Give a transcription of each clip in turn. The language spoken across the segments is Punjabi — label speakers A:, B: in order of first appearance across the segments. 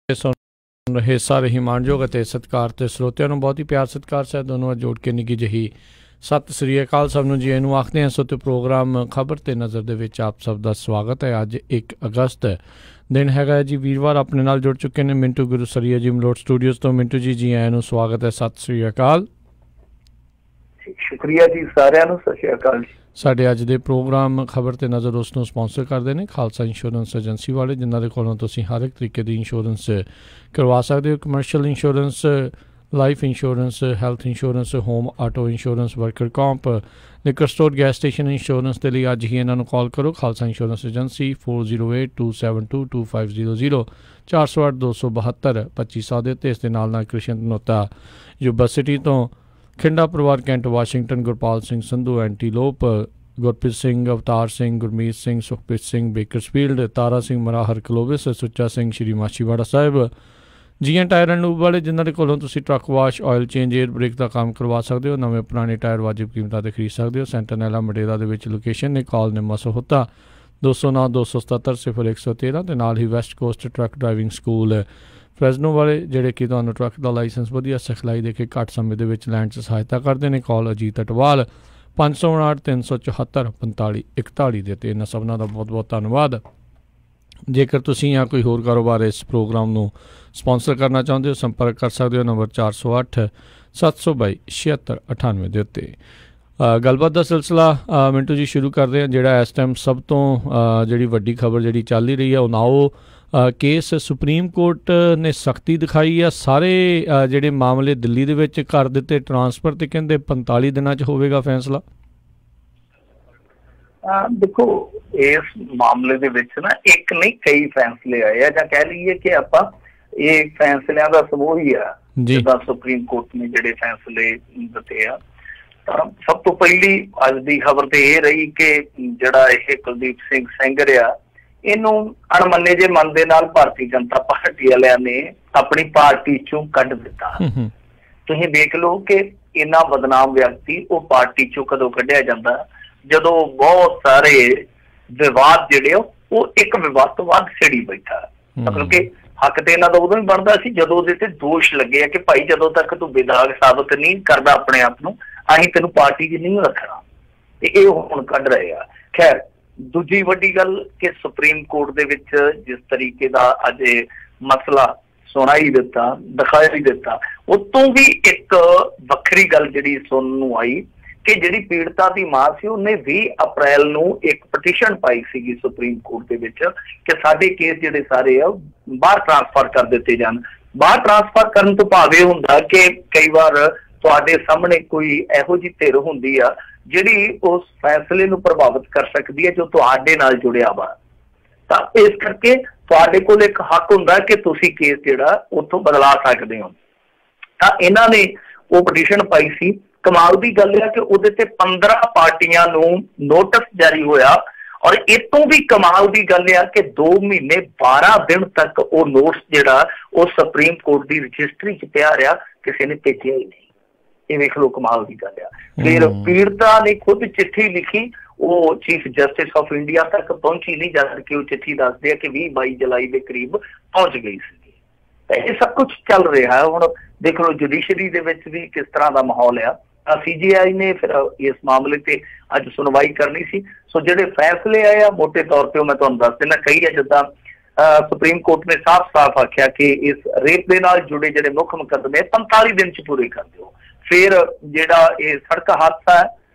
A: सुन रहे सारे ही मानयोग ਅਤੇ ਸਤਿਕਾਰ ਸਰੋਤਿਆਂ ਨੂੰ ਬਹੁਤ ਹੀ ਪਿਆਰ ਸਤਿਕਾਰ ਸਹਿਤ ਦੋਨੋਂ ਜੋੜ ਕੇ ਨਿੱਘੀ ਜਿਹੀ ਸਤਿ ਸ੍ਰੀ ਅਕਾਲ ਸਭ ਨੂੰ ਜੀ ਇਹਨੂੰ ਆਖਦੇ ਹਾਂ। ਸੋ ਤੇ ਪ੍ਰੋਗਰਾਮ ਖਬਰ ਤੇ ਨਜ਼ਰ ਦੇ ਵਿੱਚ ਆਪ ਸਭ ਦਾ ਸਵਾਗਤ ਹੈ। ਅੱਜ 1 ਅਗਸਤ ਦਿਨ ਹੈਗਾ ਜੀ ਵੀਰਵਾਰ। ਆਪਣੇ ਨਾਲ ਜੁੜ ਚੁੱਕੇ ਨੇ ਮਿੰਟੂ ਗੁਰੂਸਰੀਆ ਜੀ ਮਲੋਟ ਸਟੂਡੀਓਜ਼ ਤੋਂ। ਮਿੰਟੂ ਜੀ ਆਇਆਂ ਨੂੰ ਸਵਾਗਤ ਹੈ। ਸਤਿ ਸ੍ਰੀ ਅਕਾਲ।
B: शुक्रिया जी सारिਆਂ ਨੂੰ सत श्री अकाल जी।
A: ਸਾਡੇ ਅੱਜ ਦੇ ਪ੍ਰੋਗਰਾਮ ਖਬਰ ਤੇ ਨਜ਼ਰ ਉਸ ਨੂੰ ਸਪਾਂਸਰ ਕਰਦੇ ਨੇ ਖਾਲਸਾ ਇੰਸ਼ੋਰੈਂਸ ਏਜੰਸੀ ਵਾਲੇ, ਜਿਨ੍ਹਾਂ ਦੇ ਕੋਲੋਂ ਤੁਸੀਂ ਹਰ ਇੱਕ ਤਰੀਕੇ ਦੀ ਇੰਸ਼ੋਰੈਂਸ ਕਰਵਾ ਸਕਦੇ ਹੋ। Commercial insurance, life insurance, health insurance, home auto insurance, worker comp, liquor store, gas station insurance ਦੇ ਲਈ ਅੱਜ ਹੀ ਇਹਨਾਂ ਨੂੰ ਕਾਲ ਕਰੋ। ਖਾਲਸਾ ਇੰਸ਼ੋਰੈਂਸ ਏਜੰਸੀ 4082722500 408 272 2500 ਦੇ ਉੱਤੇ। ਇਸ ਦੇ ਨਾਲ ਕ੍ਰਿਸ਼ਨ ਧਨੋਤਾ ਯੂਬਾ ਸਿਟੀ ਤੋਂ, ਖਿੰਡਾ ਪਰਿਵਾਰ Kent Washington, Gurpal Singh Sandhu Antelope, Gurpreet Singh, Avtar Singh, Gurmeet Singh, Sukhpreet Singh Bakersfield, Tara Singh Marahar Clovis, Sucha Singh Shri Machhiwara Sahib, GN tire and lube ਵਾਲੇ, ਜਿਨ੍ਹਾਂ ਦੇ ਕੋਲੋਂ ਤੁਸੀਂ truck wash, oil change, air brake ਦਾ ਕੰਮ ਕਰਵਾ ਸਕਦੇ ਹੋ। ਨਵੇਂ ਪੁਰਾਣੇ ਟਾਇਰ ਵਾਜਿਬ ਕੀਮਤਾਂ 'ਤੇ ਖਰੀਦ ਸਕਦੇ ਹੋ। ਸੈਂਟਰਨੈਲਾ ਮਡੇਰਾ ਦੇ ਵਿੱਚ ਲੋਕੇਸ਼ਨ ਨੇ। ਕਾਲ ਨੇ ਮਸਹੋਤਾ 209 277 0113 ਤੇ ਨਾਲ ਹੀ West Coast truck driving school Fresno ਵਾਲੇ, ਜਿਹੜੇ ਕਿ ਤੁਹਾਨੂੰ ਟਰੱਕ ਦਾ ਲਾਇਸੈਂਸ ਵਧੀਆ ਸਿਖਲਾਈ ਦੇ ਕੇ ਘੱਟ ਸਮੇਂ ਦੇ ਵਿੱਚ ਲੈਣ 'ਚ ਸਹਾਇਤਾ ਕਰਦੇ ਨੇ। ਕਾਲ ਅਜੀਤ ਅਟਵਾਲ 559 374 45 41 ਦੇ ਤੇ। ਇਹਨਾਂ ਸਭਨਾਂ ਦਾ ਬਹੁਤ ਬਹੁਤ ਧੰਨਵਾਦ। ਜੇਕਰ ਤੁਸੀਂ ਜਾਂ ਕੋਈ ਹੋਰ ਕਾਰੋਬਾਰ ਇਸ ਪ੍ਰੋਗਰਾਮ ਨੂੰ ਸਪਾਂਸਰ ਕਰਨਾ ਚਾਹੁੰਦੇ ਹੋ, ਸੰਪਰਕ ਕਰ ਸਕਦੇ ਹੋ ਨੰਬਰ 408 722 7698 ਦੇ ਉੱਤੇ। ਗੱਲਬਾਤ ਦਾ ਸਿਲਸਿਲਾ ਮਿੰਟੂ ਜੀ ਸ਼ੁਰੂ ਕਰਦੇ ਹਾਂ। ਜਿਹੜਾ ਇਸ ਟਾਈਮ ਸਭ ਤੋਂ ਜਿਹੜੀ ਵੱਡੀ ਖਬਰ ਜਿਹੜੀ ਚੱਲ ਹੀ ਰਹੀ ਹੈ, ਉਨਾਓ ਕੇਸ ਸੁਪਰੀਮ ਕੋਰਟ ਨੇ ਸਖਤੀ ਦਿਖਾਈ ਆ। ਸਾਰੇ ਜਿਹੜੇ ਮਾਮਲੇ ਦਿੱਲੀ ਦੇ ਵਿੱਚ ਕਰ ਦਿੱਤੇ ਟਰਾਂਸਫਰ, ਤੇ ਕਹਿੰਦੇ 45 ਦਿਨਾਂ 'ਚ ਹੋਵੇਗਾ ਫੈਸਲਾ।
B: ਦੇਖੋ, ਇਸ ਮਾਮਲੇ ਦੇ ਵਿੱਚ ਨਾ ਇੱਕ ਨਹੀਂ ਕਈ ਫੈਸਲੇ ਆਏ ਆ, ਜਾਂ ਕਹਿ ਲਈਏ ਕਿ ਆਪਾਂ ਇਹ ਫੈਸਲਿਆਂ ਦਾ ਸਮੂਹ ਹੀ ਆ ਜਿੱਦਾਂ ਸੁਪਰੀਮ ਕੋਰਟ ਨੇ ਜਿਹੜੇ ਫੈਸਲੇ ਦਿੱਤੇ ਆ। ਤਾਂ ਸਭ ਤੋਂ ਪਹਿਲੀ ਅੱਜ ਦੀ ਖਬਰ ਤੇ ਇਹ ਰਹੀ ਕਿ ਜਿਹੜਾ ਇਹ ਕੁਲਦੀਪ ਸਿੰਘ ਸੈਂਗਰ ਆ, ਇਹਨੂੰ ਅਣਮੰਨੇ ਜੇ ਮਨ ਦੇ ਨਾਲ ਭਾਰਤੀ ਜਨਤਾ ਪਾਰਟੀ ਵਾਲਿਆਂ ਨੇ ਆਪਣੀ ਪਾਰਟੀ ਚੋਂ ਕੱਢ ਦਿੱਤਾ। ਤੁਸੀਂ ਦੇਖ ਲਓ ਕਿ ਇੰਨਾ ਬਦਨਾਮ ਵਿਅਕਤੀ ਉਹ ਪਾਰਟੀ ਚੋਂ ਕਦੋਂ ਕੱਢਿਆ ਜਾਂਦਾ, ਜਦੋਂ ਬਹੁਤ ਸਾਰੇ ਵਿਵਾਦ ਜਿਹੜੇ ਉਹ ਇੱਕ ਵਿਵਾਦ ਤੋਂ ਬਾਅਦ ਛਿੜੀ ਬੈਠਾ। ਮਤਲਬ ਕਿ ਹੱਕ ਤੇ ਇਹਨਾਂ ਦਾ ਉਦੋਂ ਹੀ ਬਣਦਾ ਸੀ ਜਦੋਂ ਉਹਦੇ ਤੇ ਦੋਸ਼ ਲੱਗੇ ਆ ਕਿ ਭਾਈ ਜਦੋਂ ਤੱਕ ਤੂੰ ਬੇਦਾਗ ਸਾਬਤ ਨਹੀਂ ਕਰਦਾ ਆਪਣੇ ਆਪ ਨੂੰ, ਅਸੀਂ ਤੈਨੂੰ ਪਾਰਟੀ 'ਚ ਨਹੀਂ ਰੱਖਣਾ। ਤੇ ਇਹ ਹੁਣ ਕੱਢ ਰਹੇ ਆ। ਖੈਰ, ਦੂਜੀ ਵੱਡੀ ਗੱਲ ਕਿ ਸੁਪਰੀਮ ਕੋਰਟ ਦੇ ਵਿੱਚ ਜਿਸ ਤਰੀਕੇ ਦਾ ਅੱਜ ਮਸਲਾ ਸੁਣਾਈ ਦਿੱਤਾ, ਦਿਖਾਈ ਦਿੱਤਾ, ਉਤੋਂ ਵੀ ਇੱਕ ਵੱਖਰੀ ਗੱਲ ਜਿਹੜੀ ਸੁਣਨ ਨੂੰ ਆਈ ਕਿ ਜਿਹੜੀ ਪੀੜਤਾ ਦੀ ਮਾਂ ਸੀ, ਉਹਨੇ 20 ਅਪ੍ਰੈਲ ਨੂੰ ਇੱਕ ਪਟੀਸ਼ਨ ਪਾਈ ਸੀਗੀ ਸੁਪਰੀਮ ਕੋਰਟ ਦੇ ਵਿੱਚ ਕਿ ਸਾਡੇ ਕੇਸ ਜਿਹੜੇ ਸਾਰੇ ਆ ਬਾਹਰ ਟਰਾਂਸਫਰ ਕਰ ਦਿੱਤੇ ਜਾਣ। ਬਾਹਰ ਟਰਾਂਸਫਰ ਕਰਨ ਤੋਂ ਭਾਵ ਇਹ ਹੁੰਦਾ ਕਿ ਕਈ ਵਾਰ ਤੁਹਾਡੇ ਸਾਹਮਣੇ ਕੋਈ ਇਹੋ ਜਿਹੀ ਧਿਰ ਹੁੰਦੀ ਆ ਜਿਹੜੀ ਉਸ ਫੈਸਲੇ ਨੂੰ ਪ੍ਰਭਾਵਿਤ ਕਰ ਸਕਦੀ ਹੈ ਜੋ ਤੁਹਾਡੇ ਨਾਲ ਜੁੜਿਆ ਵਾ। ਤਾਂ ਇਸ ਕਰਕੇ ਤੁਹਾਡੇ ਕੋਲ ਇੱਕ ਹੱਕ ਹੁੰਦਾ ਕਿ ਤੁਸੀਂ ਕੇਸ ਜਿਹੜਾ ਉੱਥੋਂ ਬਦਲਾ ਸਕਦੇ ਹੋ। ਤਾਂ ਇਹਨਾਂ ਨੇ ਉਹ ਪਟੀਸ਼ਨ ਪਾਈ ਸੀ। ਕਮਾਲ ਦੀ ਗੱਲ ਹੈ ਕਿ ਉਹਦੇ ਤੇ 15 ਪਾਰਟੀਆਂ ਨੂੰ ਨੋਟਿਸ ਜਾਰੀ ਹੋਇਆ, ਔਰ ਇਹ ਤੋਂ ਵੀ ਕਮਾਲ ਦੀ ਗੱਲ ਆ ਕਿ 2 ਮਹੀਨੇ 12 ਦਿਨ ਤੱਕ ਉਹ ਨੋਟਿਸ ਜਿਹੜਾ ਉਹ ਸੁਪਰੀਮ ਕੋਰਟ ਦੀ ਰਜਿਸਟਰੀ 'ਚ ਪਿਆ ਰਿਹਾ, ਕਿਸੇ ਨੇ ਭੇਜਿਆ ਹੀ ਨਹੀਂ। ਇਹ ਵੇਖ ਲਓ ਕਮਾਲ ਦੀ ਗੱਲ ਆ। ਫਿਰ ਪੀੜਤਾ ਨੇ ਖੁਦ ਚਿੱਠੀ ਲਿਖੀ, ਉਹ ਚੀਫ ਜਸਟਿਸ ਆਫ ਇੰਡੀਆ ਤੱਕ ਪਹੁੰਚੀ ਨਹੀਂ, ਜਦ ਕਿ ਉਹ ਚਿੱਠੀ ਦੱਸਦੇ ਆ ਕਿ 20-22 ਜੁਲਾਈ ਦੇ ਕਰੀਬ ਪਹੁੰਚ ਗਈ ਸੀ। ਤਾਂ ਇਹ ਸਭ ਕੁਛ ਚੱਲ ਰਿਹਾ। ਹੁਣ ਦੇਖ ਲਓ ਜੁਡੀਸ਼ਰੀ ਦੇ ਵਿੱਚ ਵੀ ਕਿਸ ਤਰ੍ਹਾਂ ਦਾ ਮਾਹੌਲ ਆ। CJI ਨੇ ਫਿਰ ਇਸ ਮਾਮਲੇ ਤੇ ਅੱਜ ਸੁਣਵਾਈ ਕਰਨੀ ਸੀ। ਸੋ ਜਿਹੜੇ ਫੈਸਲੇ ਆਏ ਆ ਮੋਟੇ ਤੌਰ ਤੇ ਉਹ ਮੈਂ ਤੁਹਾਨੂੰ ਦੱਸ ਦਿੰਦਾ। ਕਈ ਆ ਜਿੱਦਾਂ ਸੁਪਰੀਮ ਕੋਰਟ ਨੇ ਸਾਫ਼ ਆਖਿਆ ਕਿ ਇਸ ਰੇਪ ਦੇ ਨਾਲ ਜੁੜੇ ਜਿਹੜੇ ਮੁੱਖ ਮੁਕੱਦਮੇ 45 ਦਿਨ 'ਚ ਪੂਰੇ ਕਰ ਦਿਓ। ਫਿਰ ਜਿਹੜਾ ਇਹ ਸੜਕ ਹਾਦਸਾ ਹੈ,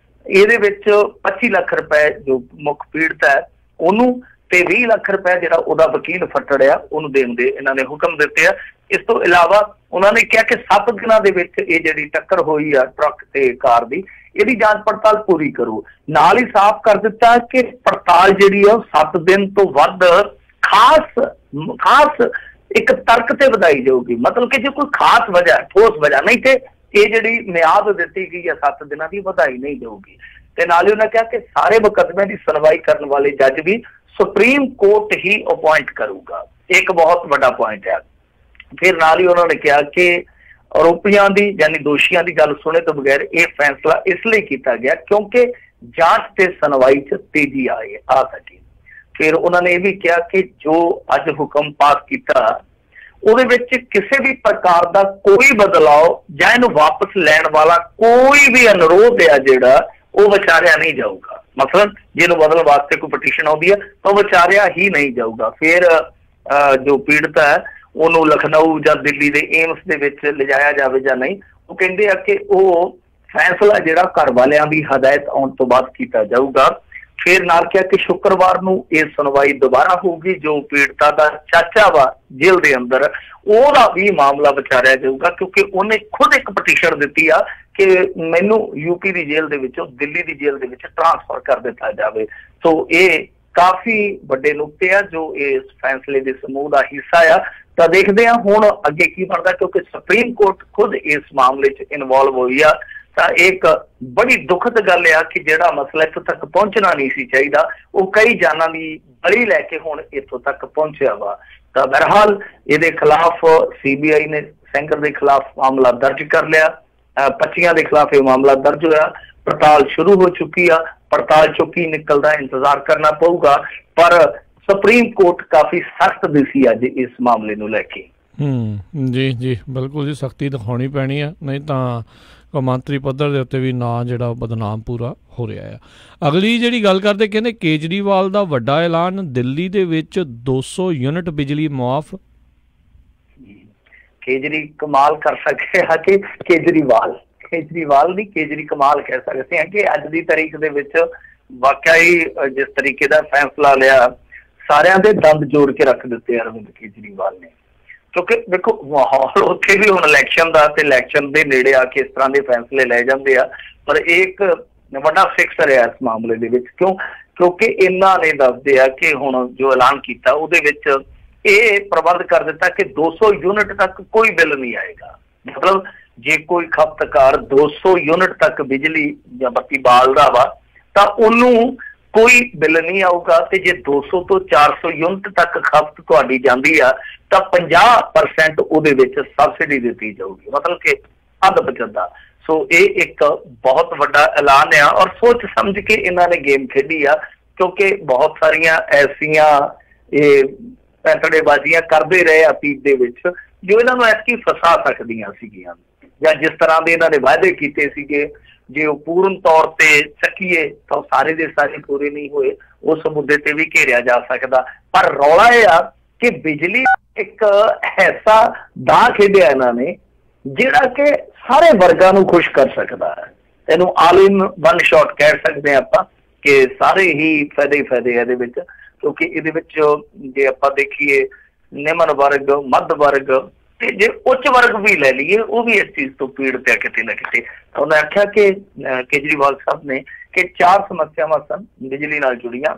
B: ਇਹਦੇ ਵਿੱਚ 25 ਲੱਖ ਰੁਪਏ ਜੋ ਮੁੱਖ ਪੀੜਤ ਹੈ ਉਹਨੂੰ, ਤੇ 20 ਲੱਖ ਰੁਪਏ ਜਿਹੜਾ ਉਹਦਾ ਵਕੀਲ ਫੱਟੜ ਆ ਉਹਨੂੰ ਦੇਣ ਦੇ ਇਹਨਾਂ ਨੇ ਹੁਕਮ ਦਿੱਤੇ ਆ। ਇਸ ਤੋਂ ਇਲਾਵਾ ਉਹਨਾਂ ਨੇ ਕਿਹਾ ਕਿ 7 ਦਿਨਾਂ ਦੇ ਵਿੱਚ ਇਹ ਜਿਹੜੀ ਟੱਕਰ ਹੋਈ ਆ ਟਰੱਕ ਤੇ ਕਾਰ ਦੀ, ਇਹਦੀ ਜਾਂਚ ਪੜਤਾਲ ਪੂਰੀ ਕਰੋ। ਨਾਲ ਹੀ ਸਾਫ਼ ਕਰ ਦਿੱਤਾ ਕਿ ਪੜਤਾਲ ਜਿਹੜੀ ਆ ਉਹ 7 ਦਿਨ ਤੋਂ ਵੱਧ ਖਾਸ ਇੱਕ ਤਰਕ ਤੇ ਵਧਾਈ ਜਾਊਗੀ। ਮਤਲਬ ਕਿ ਜੇ ਕੋਈ ਖਾਸ ਵਜ੍ਹਾ, ਠੋਸ ਵਜ੍ਹਾ ਨਹੀਂ ਤੇ ਇਹ ਜਿਹੜੀ ਮਿਆਦ ਦਿੱਤੀ ਗਈ ਹੈ 7 ਦਿਨਾਂ ਦੀ ਵਧਾਈ ਨਹੀਂ ਜਾਊਗੀ। ਤੇ ਨਾਲ ਹੀ ਉਹਨਾਂ ਕਿਹਾ ਕਿ ਸਾਰੇ ਮੁਕੱਦਮਿਆਂ ਦੀ ਸੁਣਵਾਈ ਕਰਨ ਵਾਲੇ ਜੱਜ ਵੀ ਸੁਪਰੀਮ ਕੋਰਟ ਹੀ ਅਪੁਆਇੰਟ ਕਰੂਗਾ। ਇੱਕ ਬਹੁਤ ਵੱਡਾ ਪੁਆਇੰਟ ਹੈ। ਫਿਰ ਨਾਲ ਹੀ ਉਹਨਾਂ ਨੇ ਕਿਹਾ ਕਿ ਆਰੋਪੀਆਂ ਦੀ ਯਾਨੀ ਦੋਸ਼ੀਆਂ ਦੀ ਗੱਲ ਸੁਣੇ ਤੋਂ ਬਗੈਰ ਇਹ ਫੈਸਲਾ ਇਸ ਲਈ ਕੀਤਾ ਗਿਆ ਕਿਉਂਕਿ ਜਾਂਚ ਤੇ ਸੁਣਵਾਈ 'ਚ ਤੇਜ਼ੀ ਆ ਸਕੇ। ਫਿਰ ਉਹਨਾਂ ਨੇ ਇਹ ਵੀ ਕਿਹਾ ਕਿ ਜੋ ਅੱਜ ਹੁਕਮ ਪਾਸ ਕੀਤਾ ਉਹਦੇ ਵਿੱਚ ਕਿਸੇ ਵੀ ਪ੍ਰਕਾਰ ਦਾ ਕੋਈ ਬਦਲਾਅ ਜਾਂ ਇਹਨੂੰ ਵਾਪਸ ਲੈਣ ਵਾਲਾ ਕੋਈ ਵੀ ਅਨੁਰੋਧ ਆ ਜਿਹੜਾ ਉਹ ਵਿਚਾਰਿਆ ਨਹੀਂ ਜਾਊਗਾ। ਮਤਲਬ ਜਿਹਨੂੰ ਬਦਲਣ ਵਾਸਤੇ ਕੋਈ ਪਟੀਸ਼ਨ ਆਉਂਦੀ ਹੈ ਤਾਂ ਉਹ ਵਿਚਾਰਿਆ ਹੀ ਨਹੀਂ ਜਾਊਗਾ। ਫਿਰ ਜੋ ਪੀੜਤ ਹੈ ਉਹਨੂੰ ਲਖਨਊ ਜਾਂ ਦਿੱਲੀ ਦੇ ਏਮਸ ਦੇ ਵਿੱਚ ਲਿਜਾਇਆ ਜਾਵੇ ਜਾਂ ਨਹੀਂ। ਉਹ ਕਹਿੰਦੇ ਆ ਕਿ ਉਹ ਫੈਸਲਾ ਜਿਹੜਾ ਘਰ ਵਾਲਿਆਂ ਦੀ ਹਦਾਇਤ ਆਉਣ ਤੋਂ ਬਾਅਦ ਕੀਤਾ ਜਾਊਗਾ। ਫਿਰ ਨਾਲ ਕਿਹਾ ਕਿ ਸ਼ੁੱਕਰਵਾਰ ਨੂੰ ਇਹ ਸੁਣਵਾਈ ਦੁਬਾਰਾ ਹੋਊਗੀ। ਜੋ ਪੀੜਤਾ ਦਾ ਚਾਚਾ ਵਾ ਜੇਲ੍ਹ ਦੇ ਅੰਦਰ, ਉਹਦਾ ਵੀ ਮਾਮਲਾ ਵਿਚਾਰਿਆ ਜਾਊਗਾ, ਕਿਉਂਕਿ ਉਹਨੇ ਖੁਦ ਇੱਕ ਪਟੀਸ਼ਨ ਦਿੱਤੀ ਆ ਕਿ ਮੈਨੂੰ ਯੂਪੀ ਦੀ ਜੇਲ੍ਹ ਦੇ ਵਿੱਚੋਂ ਦਿੱਲੀ ਦੀ ਜੇਲ੍ਹ ਦੇ ਵਿੱਚ ਟ੍ਰਾਂਸਫਰ ਕਰ ਦਿੱਤਾ ਜਾਵੇ। ਸੋ ਇਹ ਕਾਫੀ ਵੱਡੇ ਨੁਕਤੇ ਆ ਜੋ ਇਸ ਫੈਸਲੇ ਦੇ ਸਮੂਹ ਦਾ ਹਿੱਸਾ ਆ। ਤਾਂ ਦੇਖਦੇ ਹਾਂ ਹੁਣ ਅੱਗੇ ਕੀ ਬਣਦਾ, ਕਿਉਂਕਿ ਸੁਪਰੀਮ ਕੋਰਟ ਖੁਦ ਇਸ ਮਾਮਲੇ 'ਚ ਇਨਵੋਲਵ ਹੋਈ ਆ। ਤਾਂ ਇੱਕ ਬੜੀ ਦੁਖਦ ਗੱਲ ਆ ਕਿ ਜਿਹੜਾ ਮਸਲਾ ਇੱਥੋਂ ਤੱਕ ਪਹੁੰਚਣਾ ਨਹੀਂ ਸੀ ਚਾਹੀਦਾ, ਉਹ ਕਈ ਜਾਨਾਂ ਦੀ ਬਲੀ ਲੈ ਕੇ ਹੁਣ ਇੱਥੋਂ ਤੱਕ ਪਹੁੰਚਿਆ ਵਾ। ਤਾਂ ਬਹਰਹਾਲ ਇਹਦੇ ਖਿਲਾਫ CBI ਨੇ ਸੈਂਗਰ ਦੇ ਖਿਲਾਫ ਮਾਮਲਾ ਦਰਜ ਕਰ ਲਿਆ। 25 ਦੇ ਖਿਲਾਫ ਇਹ ਮਾਮਲਾ ਦਰਜ ਹੋਇਆ। ਪੜਤਾਲ ਸ਼ੁਰੂ ਹੋ ਚੁੱਕੀ ਆ। ਪੜਤਾਲ ਚੋਂ ਕੀ ਨਿਕਲਦਾ ਇੰਤਜ਼ਾਰ ਕਰਨਾ ਪਊਗਾ, ਪਰ ਸੁਪਰੀਮ ਕੋਰਟ ਕਾਫੀ ਸਖਤ ਦਿਸੀ ਅੱਜ ਇਸ ਮਾਮਲੇ ਨੂੰ ਲੈ ਕੇ।
A: ਜੀ ਜੀ ਬਿਲਕੁਲ ਜੀ, ਸਖਤੀ ਦਿਖਾਉਣੀ ਪੈਣੀ ਆ, ਨਹੀਂ ਤਾਂ ਕੌਮਾਂਤਰੀ ਪੱਧਰ ਦੇ ਉੱਤੇ ਵੀ ਨਾਂ ਜਿਹੜਾ ਬਦਨਾਮ ਪੂਰਾ ਹੋ ਰਿਹਾ ਆ। ਅਗਲੀ ਜਿਹੜੀ ਗੱਲ ਕਰਦੇ, ਕਹਿੰਦੇ ਕੇਜਰੀਵਾਲ ਦਾ ਵੱਡਾ ਐਲਾਨ, ਦਿੱਲੀ ਦੇ ਵਿੱਚ 200 ਯੂਨਿਟ ਬਿਜਲੀ ਮੁਆਫ।
B: ਕੇਜਰੀ ਕਮਾਲ ਕਰ ਸਕਦੇ ਹਾਂ ਕਿ ਕੇਜਰੀਵਾਲ ਦੀ ਕੇਜਰੀ ਕਮਾਲ ਕਹਿ ਸਕਦੇ ਹਾਂ ਕਿ ਅੱਜ ਦੀ ਤਾਰੀਖ ਦੇ ਵਿੱਚ ਵਾਕਿਆ ਹੀ ਜਿਸ ਤਰੀਕੇ ਦਾ ਫੈਸਲਾ ਲਿਆ, ਸਾਰਿਆਂ ਦੇ ਦੰਦ ਜੋੜ ਕੇ ਰੱਖ ਦਿੱਤੇ ਅਰਵਿੰਦ ਕੇਜਰੀਵਾਲ ਨੇ। ਕਿਉਂਕਿ ਦੇਖੋ ਮਾਹੌਲ ਉੱਥੇ ਵੀ ਹੁਣ ਇਲੈਕਸ਼ਨ ਦਾ, ਤੇ ਇਲੈਕਸ਼ਨ ਦੇ ਨੇੜੇ ਆ ਕੇ ਇਸ ਤਰ੍ਹਾਂ ਦੇ ਫੈਸਲੇ ਲਏ ਜਾਂਦੇ ਆ। ਪਰ ਇਹ ਇੱਕ ਵੱਡਾ ਫਿਕਸਰ ਹੈ ਇਸ ਮਾਮਲੇ ਦੇ ਵਿੱਚ। ਕਿਉਂਕਿ ਇਹਨਾਂ ਨੇ ਦੱਸਦੇ ਆ ਕਿ ਹੁਣ ਜੋ ਐਲਾਨ ਕੀਤਾ ਉਹਦੇ ਵਿੱਚ ਇਹ ਪ੍ਰਬੰਧ ਕਰ ਦਿੱਤਾ ਕਿ 200 ਯੂਨਿਟ ਤੱਕ ਕੋਈ ਬਿੱਲ ਨਹੀਂ ਆਏਗਾ। ਮਤਲਬ ਜੇ ਕੋਈ ਖਪਤਕਾਰ 200 ਯੂਨਿਟ ਤੱਕ ਬਿਜਲੀ ਜਾਂ ਬੱਤੀ ਬਾਲਦਾ ਵਾ ਤਾਂ ਉਹਨੂੰ ਕੋਈ ਬਿੱਲ ਨਹੀਂ ਆਊਗਾ। ਤੇ ਜੇ 200 ਤੋਂ 400 ਯੂਨਿਟ ਤੱਕ ਖਪਤ ਤੁਹਾਡੀ ਜਾਂਦੀ ਆ ਤਾਂ 50% ਉਹਦੇ ਵਿੱਚ ਸਬਸਿਡੀ ਦਿੱਤੀ ਜਾਊਗੀ, ਮਤਲਬ ਕਿ ਅੱਧ ਬਚਦਾ। ਸੋ ਇਹ ਇੱਕ ਬਹੁਤ ਵੱਡਾ ਐਲਾਨ ਆ ਔਰ ਸੋਚ ਸਮਝ ਕੇ ਇਹਨਾਂ ਨੇ ਗੇਮ ਖੇਡੀ ਆ, ਕਿਉਂਕਿ ਬਹੁਤ ਸਾਰੀਆਂ ਐਸੀਆਂ ਇਹ ਪੈਂਤੜੇਬਾਜ਼ੀਆਂ ਕਰਦੇ ਰਹੇ ਅਤੀਤ ਦੇ ਵਿੱਚ ਜੋ ਇਹਨਾਂ ਨੂੰ ਐਤਕੀ ਫਸਾ ਸਕਦੀਆਂ ਸੀਗੀਆਂ, ਜਾਂ ਜਿਸ ਤਰ੍ਹਾਂ ਦੇ ਇਹਨਾਂ ਨੇ ਵਾਅਦੇ ਕੀਤੇ ਸੀਗੇ ਜੇ ਉਹ ਪੂਰਨ ਤੌਰ ਤੇ ਚੱਕੀਏ ਤਾਂ ਸਾਰੇ ਦੇ ਸਾਰੇ ਪੂਰੇ ਨਹੀਂ ਹੋਏ। ਉਸ ਮੁੱਦੇ ਤੇ ਵੀ ਘੇਰਿਆ ਜਾ ਸਕਦਾ। ਪਰ ਰੌਲਾ ਇਹ ਆ ਕਿ ਬਿਜਲੀ ਇੱਕ ਐਸਾ ਦਾ ਖੇਡਿਆ ਇਹਨਾਂ ਨੇ ਜਿਹੜਾ ਕਿ ਸਾਰੇ ਵਰਗਾਂ ਨੂੰ ਖੁਸ਼ ਕਰ ਸਕਦਾ ਹੈ। ਇਹਨੂੰ ਆਲ ਇਨ ਵਨ ਸ਼ਾਟ ਕਹਿ ਸਕਦੇ ਹਾਂ ਆਪਾਂ ਕਿ ਸਾਰੇ ਹੀ ਫਾਇਦੇ ਇਹਦੇ ਵਿੱਚ, ਕਿਉਂਕਿ ਇਹਦੇ ਵਿੱਚ ਜੇ ਆਪਾਂ ਦੇਖੀਏ ਨਿਮਨ ਵਰਗ, ਮੱਧ ਵਰਗ ਤੇ ਜੇ ਉੱਚ ਵਰਗ ਵੀ ਲੈ ਲਈਏ ਉਹ ਵੀ ਇਸ ਚੀਜ਼ ਤੋਂ ਪੀੜਤ ਹੈ ਕਿਤੇ ਨਾ ਕਿਤੇ। ਉਹਨੇ ਆਖਿਆ ਕਿ ਕੇਜਰੀਵਾਲ ਸਾਹਿਬ ਨੇ ਕਿ 4 ਸਮੱਸਿਆਵਾਂ ਸਨ ਬਿਜਲੀ ਨਾਲ ਜੁੜੀਆਂ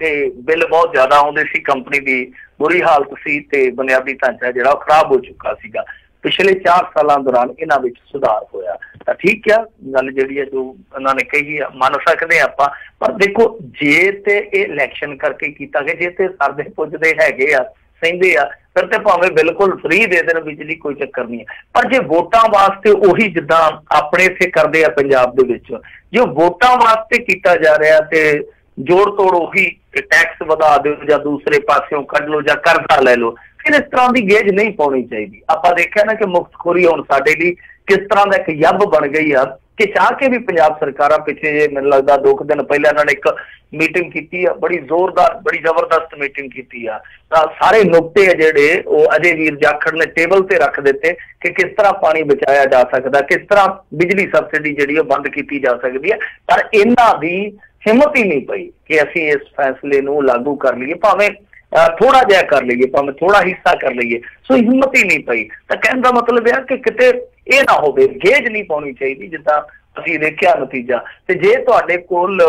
B: ਤੇ ਬਿੱਲ ਬਹੁਤ ਜ਼ਿਆਦਾ ਆਉਂਦੇ ਸੀ, ਕੰਪਨੀ ਦੀ ਬੁਰੀ ਹਾਲਤ ਸੀ ਤੇ ਬੁਨਿਆਦੀ ਢਾਂਚਾ ਜਿਹੜਾ ਉਹ ਖਰਾਬ ਹੋ ਚੁੱਕਾ ਸੀਗਾ। ਪਿਛਲੇ 4 ਸਾਲਾਂ ਦੌਰਾਨ ਇਹਨਾਂ ਵਿੱਚ ਸੁਧਾਰ ਹੋਇਆ। ਤਾਂ ਠੀਕ ਆ ਗੱਲ ਜਿਹੜੀ ਹੈ ਜੋ ਉਹਨਾਂ ਨੇ ਕਹੀ ਆ, ਮੰਨ ਸਕਦੇ ਆਪਾਂ। ਪਰ ਦੇਖੋ ਜੇ ਤੇ ਇਹ ਇਲੈਕਸ਼ਨ ਕਰਕੇ ਕੀਤਾ ਗਿਆ, ਜੇ ਤੇ ਸਰਦੇ ਪੁੱਜਦੇ ਹੈਗੇ ਆ, ਸਹਿੰਦੇ ਆ, ਫਿਰ ਤੇ ਭਾਵੇਂ ਬਿਲਕੁਲ ਫ੍ਰੀ ਦੇ ਦੇਣ ਬਿਜਲੀ, ਕੋਈ ਚੱਕਰ ਨਹੀਂ ਹੈ। ਪਰ ਜੇ ਵੋਟਾਂ ਵਾਸਤੇ ਉਹੀ ਜਿੱਦਾਂ ਆਪਣੇ ਇੱਥੇ ਕਰਦੇ ਆ ਪੰਜਾਬ ਦੇ ਵਿੱਚ, ਜੇ ਵੋਟਾਂ ਵਾਸਤੇ ਕੀਤਾ ਜਾ ਰਿਹਾ ਤੇ ਜੋੜ ਤੋੜ ਉਹੀ ਟੈਕਸ ਵਧਾ ਦਿਓ ਜਾਂ ਦੂਸਰੇ ਪਾਸਿਓਂ ਕੱਢ ਲਓ ਜਾਂ ਕਰਜ਼ਾ ਲੈ ਲਓ, ਫਿਰ ਇਸ ਤਰ੍ਹਾਂ ਦੀ ਗੇਜ ਨਹੀਂ ਪਾਉਣੀ ਚਾਹੀਦੀ। ਆਪਾਂ ਦੇਖਿਆ ਨਾ ਕਿ ਮੁਫ਼ਤਖੋਰੀ ਹੁਣ ਸਾਡੇ ਲਈ ਕਿਸ ਤਰ੍ਹਾਂ ਦਾ ਇੱਕ ਯੱਬ ਬਣ ਗਈ ਆ ਕਿ ਚਾਹ ਕੇ ਵੀ ਪੰਜਾਬ ਸਰਕਾਰਾਂ ਪਿੱਛੇ ਜੇ ਮੈਨੂੰ ਲੱਗਦਾ 2 ਦਿਨ ਪਹਿਲਾਂ ਇਹਨਾਂ ਨੇ ਇੱਕ ਮੀਟਿੰਗ ਕੀਤੀ ਆ, ਬੜੀ ਜ਼ੋਰਦਾਰ, ਬੜੀ ਜ਼ਬਰਦਸਤ ਮੀਟਿੰਗ ਕੀਤੀ ਆ। ਤਾਂ ਸਾਰੇ ਨੁਕਤੇ ਆ ਜਿਹੜੇ ਉਹ ਅਜੇ ਵੀਰ ਜਾਖੜ ਨੇ ਟੇਬਲ ਤੇ ਰੱਖ ਦਿੱਤੇ ਕਿ ਕਿਸ ਤਰ੍ਹਾਂ ਪਾਣੀ ਬਚਾਇਆ ਜਾ ਸਕਦਾ, ਕਿਸ ਤਰ੍ਹਾਂ ਬਿਜਲੀ ਸਬਸਿਡੀ ਜਿਹੜੀ ਉਹ ਬੰਦ ਕੀਤੀ ਜਾ ਸਕਦੀ ਹੈ। ਪਰ ਇਹਨਾਂ ਦੀ ਹਿੰਮਤ ਹੀ ਨਹੀਂ ਪਈ ਕਿ ਅਸੀਂ ਇਸ ਫੈਸਲੇ ਨੂੰ ਲਾਗੂ ਕਰ ਲਈਏ, ਭਾਵੇਂ ਥੋੜਾ ਜਿਹਾ ਕਰ ਲਈਏ, ਭਾਵੇਂ ਥੋੜਾ ਹਿੱਸਾ ਕਰ ਲਈਏ। ਸੋ ਹਿੰਮਤ ਹੀ ਨਹੀਂ ਪਈ। ਤਾਂ ਕਹਿਣ ਦਾ ਮਤਲਬ ਇਹ ਕਿ ਕਿਤੇ ਇਹ ਨਾ ਹੋਵੇ, ਗੇਜ ਨਹੀਂ ਪਾਉਣੀ ਚਾਹੀਦੀ ਜਿੱਦਾਂ ਅਸੀਂ ਦੇਖਿਆ ਨਤੀਜਾ। ਤੇ ਜੇ ਤੁਹਾਡੇ ਕੋਲ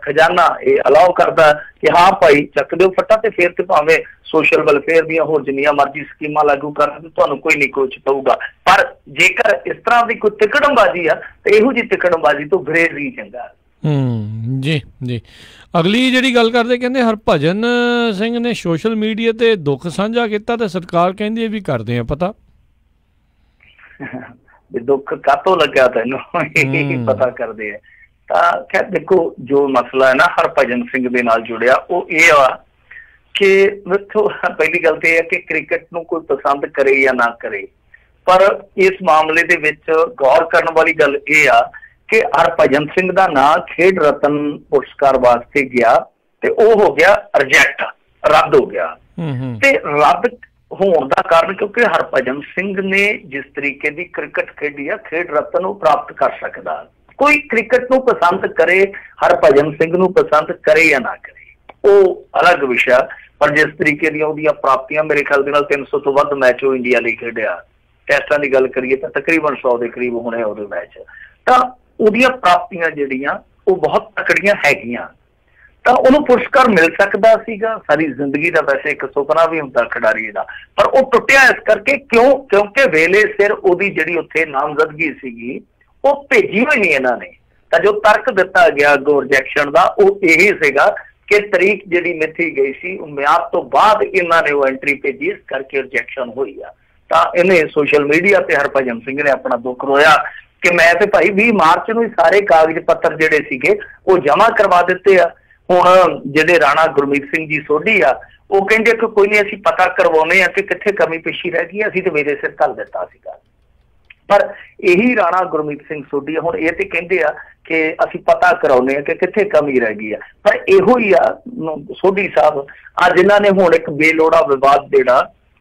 B: ਖਜ਼ਾਨਾ ਇਹ ਅਲਾਓ ਕਰਦਾ ਕਿ ਹਾਂ ਭਾਈ ਚੱਕ ਦਿਓ ਫੱਟਾ, ਤੇ ਫਿਰ ਤੇ ਭਾਵੇਂ ਸੋਸ਼ਲ ਵੈਲਫੇਅਰ ਦੀਆਂ ਹੋਰ ਜਿੰਨੀਆਂ ਮਰਜ਼ੀ ਸਕੀਮਾਂ ਲਾਗੂ ਕਰਨ, ਤੁਹਾਨੂੰ ਕੋਈ ਨਹੀਂ ਕੁਛ ਪਊਗਾ। ਪਰ ਜੇਕਰ ਇਸ ਤਰ੍ਹਾਂ ਦੀ ਕੋਈ ਤਿਕੜਮਬਾਜ਼ੀ ਆ ਤੇ ਇਹੋ ਜਿਹੀ ਤਿਕੜਮਬਾਜ਼ੀ ਤੋਂ ਗਰੇਜ਼ ਹੀ ਚੰਗਾ।
A: ਜੀ ਜੀ ਅਗਲੀ ਜਿਹੜੀ ਗੱਲ ਕਰਦੇ, ਕਹਿੰਦੇ ਹਰਭਜਨ ਸਿੰਘ ਨੇ ਸੋਸ਼ਲ ਮੀਡੀਆ ਤੇ ਦੁੱਖ ਸਾਂਝਾ ਕੀਤਾ ਤੇ ਸਰਕਾਰ ਕਹਿੰਦੀ ਵੀ ਕਰਦੇ ਆ ਪਤਾ।
B: ਦੁੱਖ ਕਾਤੋਂ ਲੱਗਿਆ ਤੈਨੂੰ ਇਹ ਪਤਾ ਕਰਦੇ ਆ। ਤਾਂ ਖੈਰ ਦੇਖੋ ਜੋ ਮਸਲਾ ਹੈ ਨਾ ਹਰਭਜਨ ਸਿੰਘ ਦੇ ਨਾਲ ਜੁੜਿਆ ਉਹ ਇਹ ਆ कि देखो पहली गल तो यह है कि क्रिकेट नूं कोई पसंद करे या ना करे, पर इस मामले दे विच गौर करने वाली गल यह आ कि हरभजन सिंह दा नाम खेड रतन पुरस्कार वास्ते गया ते वो हो गया रिजेक्ट, रद्द हो गया। ते रद्द होने का कारण क्योंकि हरभजन सिंह ने जिस तरीके की क्रिकेट खेडी है खेड रत्न वो प्राप्त कर सकता। कोई क्रिकेट नूं पसंद करे, हरभजन सिंह नूं पसंद करे या ना करे, वो अलग विषय, पर जिस तरीके दी उहदियां प्राप्तियां मेरे ख्याल दे नाल 300 तो वध मैच वो इंडिया लई खेडिया। टेस्टां दी गल करिए तो तकरीबन 100 के करीब होने उहदे मैच, तां उहदियां प्राप्तियां जिहड़ियां वो बहुत तकड़ियां हैगियां, तो उन्होंने पुरस्कार मिल सकता सीगा। सारी जिंदगी का वैसे एक सुपना भी होंदा खिडारी का, पर वो टुटिया इस करके क्यों, क्योंकि वेले सिर उहदी जिहड़ी उत्थे नामजदगी सीगी वो भेजी हुई नहीं इन्होंने। तो जो तर्क दिता गया अगों रिजेक्शन का वो यही सीगा कि तरीक जिहड़ी मिथी गई सी म्याद तो बाद इन्होंने वो एंट्री भेजी, इस करके रिजेक्शन हुई आ। तो इन्हें सोशल मीडिया पर हरभजन सिंह ने अपना दुख रोया कि मैं तो भाई 20 मार्च नूं सारे कागज पत्र जिहड़े सीगे वो जमा करवा दिते आ। हुण जिहड़े राणा गुरमीत सिंह जी सोढी आ वो कहिंदे कि कोई नहीं असीं पता करवाउने आ कि कित्थे कमी पेशी रह गई, असीं तो वेले सिर घल दिता सीगा। पर यही राणा गुरमीत सिंह सोढी हुण ये ते कहिंदे आ कि असीं पता कराउने आ कि कित्थे कमी रह गई है, पर इहो ही आ सोढी साहब अज इन्हां ने हुण एक बेलोड़ा विवाद जिहड़ा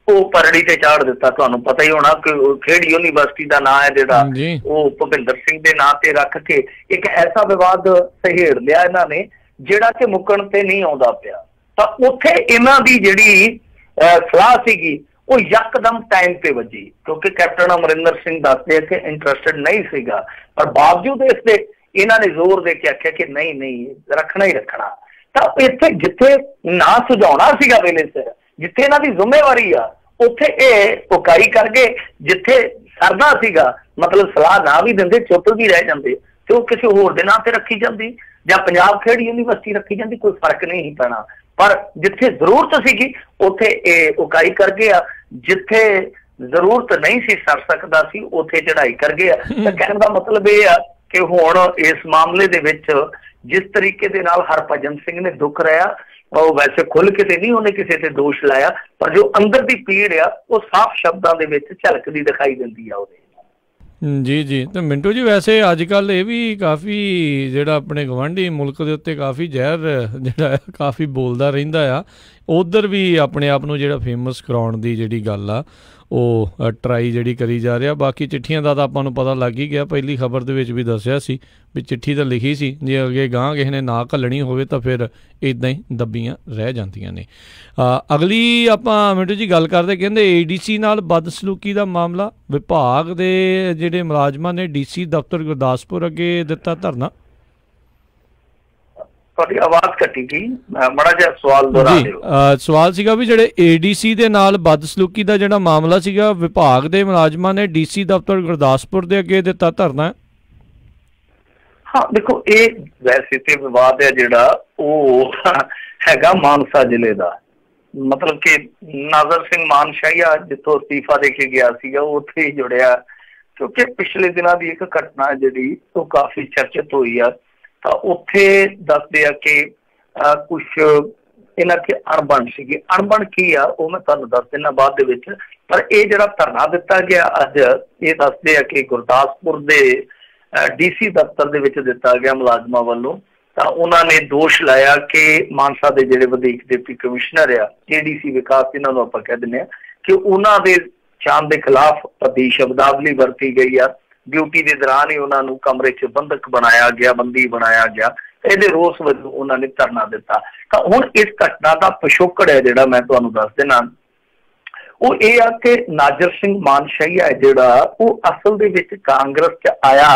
B: वो परड़ी ते चाड़ दिता। तुहानूं पता ही होना कि खेड यूनीवर्सिटी का नाम है जिहड़ा वो भुपिंदर सिंह के नाम ते रख के एक ऐसा विवाद सहेड़ लिया इन्हां ने जिहड़ा कि मुकण ते नहीं आउंदा पिया। तां उत्थे इन्हां दी जिहड़ी सलाह सीगी वो यकदम टाइम पे वजी, क्योंकि कैप्टन अमरिंदर सिंह दसदे कि इंटरस्टेड नहीं सीगा, पर बावजूद इसके इन्हां ने जोर दे के आख्या कि नहीं नहीं रखना ही रखना। तां इत्थे जिथे ना सुझाउणा सीगा वेले सिर, जिथे इन्हां दी जिम्मेवारी आ उत्थे ये उकाई करके, जिथे सरदा सीगा मतलब सलाह ना भी दिंदे चुप भी रह जांदे ते वो किसी होर दे नाम ते रखी जांदी या पंजाब खेड यूनीवर्सिटी रखी जाती, कोई फर्क नहीं पैना। पर जिथे जरूरत सीगी उत्थे ये उकाई कर गया, जिथे जरूरत नहीं सी सर सकता सी उत्थे चढ़ाई कर गया। तो कहने का मतलब ये आ कि हुण इस मामले दे विच जिस तरीके दे नाल हरभजन सिंह ने दुख रहा, वो वैसे खुल के ते नहीं उन्हें किसी से दोष लाया, पर जो अंदर की पीड़ आ वो साफ शब्दों के विच झलकदी दिखाई दिंदी आ उहदे।
A: जी जी, तो मिंटू जी वैसे अजकल ये भी काफ़ी जिहड़ा अपने गवांढी मुल्क के उत्ते काफ़ी जहर जिहड़ा काफ़ी बोलदा रहिंदा आ, उधर भी अपने आप नूं जिहड़ा फेमस कराउण दी जिहड़ी गल आ वो ट्राई जिहड़ी करी जा रहा। बाकी चिट्ठियां दा तां आपां नूं पता लग ही गया, पहली खबर दे विच भी दस्सिया सी भी चिट्ठी तो लिखी सी, जे अगे गांह किसी ने ना घल्लणी होवे तां फिर इदां ही दब्बियां रह जांदियां ने। अगली आपां मिंटू जी गल करदे, कहंदे ADC नाल बदसलूकी दा मामला, विभाग दे जिहड़े मुलाजमां ने DC दफ्तर गुरदासपुर अगे दित्ता धरना।
B: आवाज कटी गई, बड़ा जिहा सवाल दोहरा दिओ।
A: सवाल सीगा भी जिहड़े ADC दे नाल बदसलूकी दा जिहड़ा मामला सीगा, विभाग दे मुलाजमां ने DC दफ्तर गुरदासपुर दे अगे दित्ता धरना।
B: हाँ देखो ये वैसे तो विवाद है जिहड़ा वो हैगा मानसा जिले का, मतलब कि नाजर सिंह मानशाहीआ जिथों इस्तीफा दे के गया सीगा उत्थे ही जुड़िया, क्योंकि पिछले दिनों की एक घटना जिहड़ी वो काफ़ी चर्चित हुई है। तो उत्थे दसदे आ कि कुछ इन्हां की अणबण सीगी, अणबण की आ वो मैं तुहानूं दस दिना बाद दे विच, पर ये जिहड़ा धरना दिता गया अज ये दसदे आ कि गुरदासपुर दे DC दफ्तर दे विच दिता गया मुलाजमां वल्लों। तो उन्होंने दोष लाया कि मानसा के जिहड़े वधीक डिप्टी कमिश्नर आ ADC विकास जिन्हां नूं आपां कह दिंदे आ कि उन्हां दे चांद के खिलाफ अधी शब्दावली वरती गई आ, ड्यूटी के दौरान ही उन्होंने कमरे च बंधक बनाया गया, बंदी बनाया गया, ये रोस वजों उन्होंने धरना दिता। तो हुण इस घटना का पिछोकड़ है जिहड़ा मैं तुहानूं दस देना, वो ये आ कि नाजर सिंह मानशाहीआ जिहड़ा वो असल दे विच कांग्रेस च आया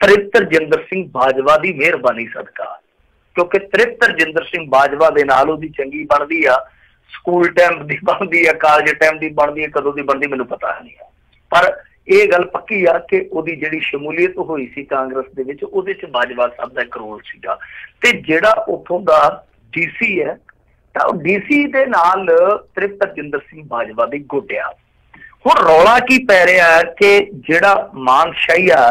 B: तृप्तरजिंदर सिंह बाजवा की मेहरबानी सदका, क्योंकि तृप्तरजिंदर सिंह बाजवा दे नाल उहदी चंगी बनदी आ, स्कूल टाइम की बनती है, कॉलेज टाइम की बनती है, कदों की बनती मैनूं पता नहीं है, पर यह गल पक्की आ कि उहदी जिहड़ी शमूलीयत हुई सी कांग्रेस दे विच उहदे च बाजवा साहब दा एक रोल सीगा। ते जिहड़ा उत्थों दा DC है तां DC दे नाल तृप्तरजिंदर सिंह बाजवा दी गुड्डिया। हुण रौला की पै रिहा है कि जिहड़ा मानशाहीआ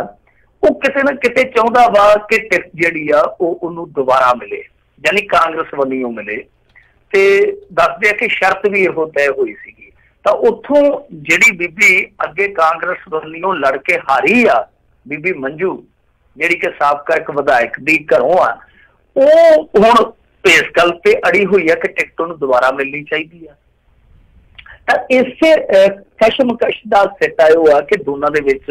B: वो किते ना किते चाहुंदा वा कि टिकट जिहड़ी आ वो उहनूं दोबारा मिले, यानी कांग्रेस वल्लों मिले। ਤੇ ਦੱਸਦੇ ਆ ਕਿ ਸ਼ਰਤ ਵੀ ਇਹੋ ਤੈਅ ਹੋਈ ਸੀਗੀ। ਤਾਂ ਉੱਥੋਂ ਜਿਹੜੀ ਬੀਬੀ ਅੱਗੇ ਕਾਂਗਰਸ ਵੱਲੋਂ ਲੜ ਕੇ ਹਾਰੀ ਆ, ਬੀਬੀ ਮੰਜੂ ਜਿਹੜੀ ਕਿ ਸਾਬਕਾ ਇੱਕ ਵਿਧਾਇਕ ਦੀ ਘਰੋਂ ਆ, ਉਹ ਹੁਣ ਇਸ ਗੱਲ ਤੇ ਅੜੀ ਹੋਈ ਆ ਕਿ ਟਿਕਟ ਉਹਨੂੰ ਦੁਬਾਰਾ ਮਿਲਣੀ ਚਾਹੀਦੀ ਆ। ਤਾਂ ਇਸੇ ਕਸ਼ਮਕਸ਼ ਦਾ ਸਿੱਟਾ ਇਹ ਆ ਕਿ ਦੋਨਾਂ ਦੇ ਵਿੱਚ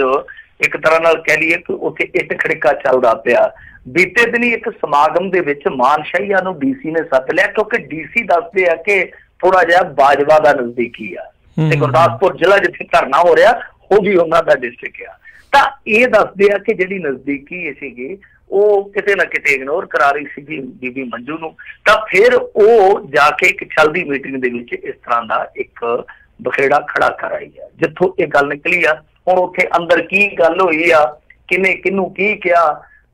B: ਇੱਕ ਤਰ੍ਹਾਂ ਨਾਲ ਕਹਿ ਲਈਏ ਕਿ ਉੱਥੇ ਇੱਟ ਖੜਕਾ ਚੱਲਦਾ ਪਿਆ। ਬੀਤੇ ਦਿਨੀ ਇੱਕ ਸਮਾਗਮ ਦੇ ਵਿੱਚ ਮਾਨਸ਼ਾਹੀਆ ਨੂੰ ਡੀਸੀ ਨੇ ਸੱਦ ਲਿਆ, ਕਿਉਂਕਿ ਡੀਸੀ ਦੱਸਦੇ ਆ ਕਿ ਥੋੜਾ ਜਿਹਾ ਬਾਜਵਾ ਦਾ ਨਜ਼ਦੀਕੀ ਆ ਤੇ ਗੁਰਦਾਸਪੁਰ ਜ਼ਿਲ੍ਹਾ ਜਿੱਥੇ ਧਰਨਾ ਹੋ ਰਿਹਾ ਉਹ ਵੀ ਉਹਨਾਂ ਦਾ ਡਿਸਟ੍ਰਿਕਟ ਆ। ਤਾਂ ਇਹ ਦੱਸਦੇ ਆ ਕਿ ਜਿਹੜੀ ਨਜ਼ਦੀਕੀ ਸੀਗੀ ਉਹ ਕਿਤੇ ਨਾ ਕਿਤੇ ਇਗਨੋਰ ਕਰਾ ਰਹੀ ਸੀਗੀ ਬੀਬੀ ਮੰਜੂ ਨੂੰ। ਤਾਂ ਫਿਰ ਉਹ ਜਾ ਕੇ ਇੱਕ ਚੱਲਦੀ ਮੀਟਿੰਗ ਦੇ ਵਿੱਚ ਇਸ ਤਰ੍ਹਾਂ ਦਾ ਇੱਕ ਬਖੇੜਾ ਖੜਾ ਕਰ ਆਈ ਆ, ਜਿੱਥੋਂ ਇਹ ਗੱਲ ਨਿਕਲੀ ਆ। ਹੁਣ ਉੱਥੇ ਅੰਦਰ ਕੀ ਗੱਲ ਹੋਈ ਆ, ਕਿਹਨੇ ਕਿਹਨੂੰ ਕੀ ਕਿਹਾ,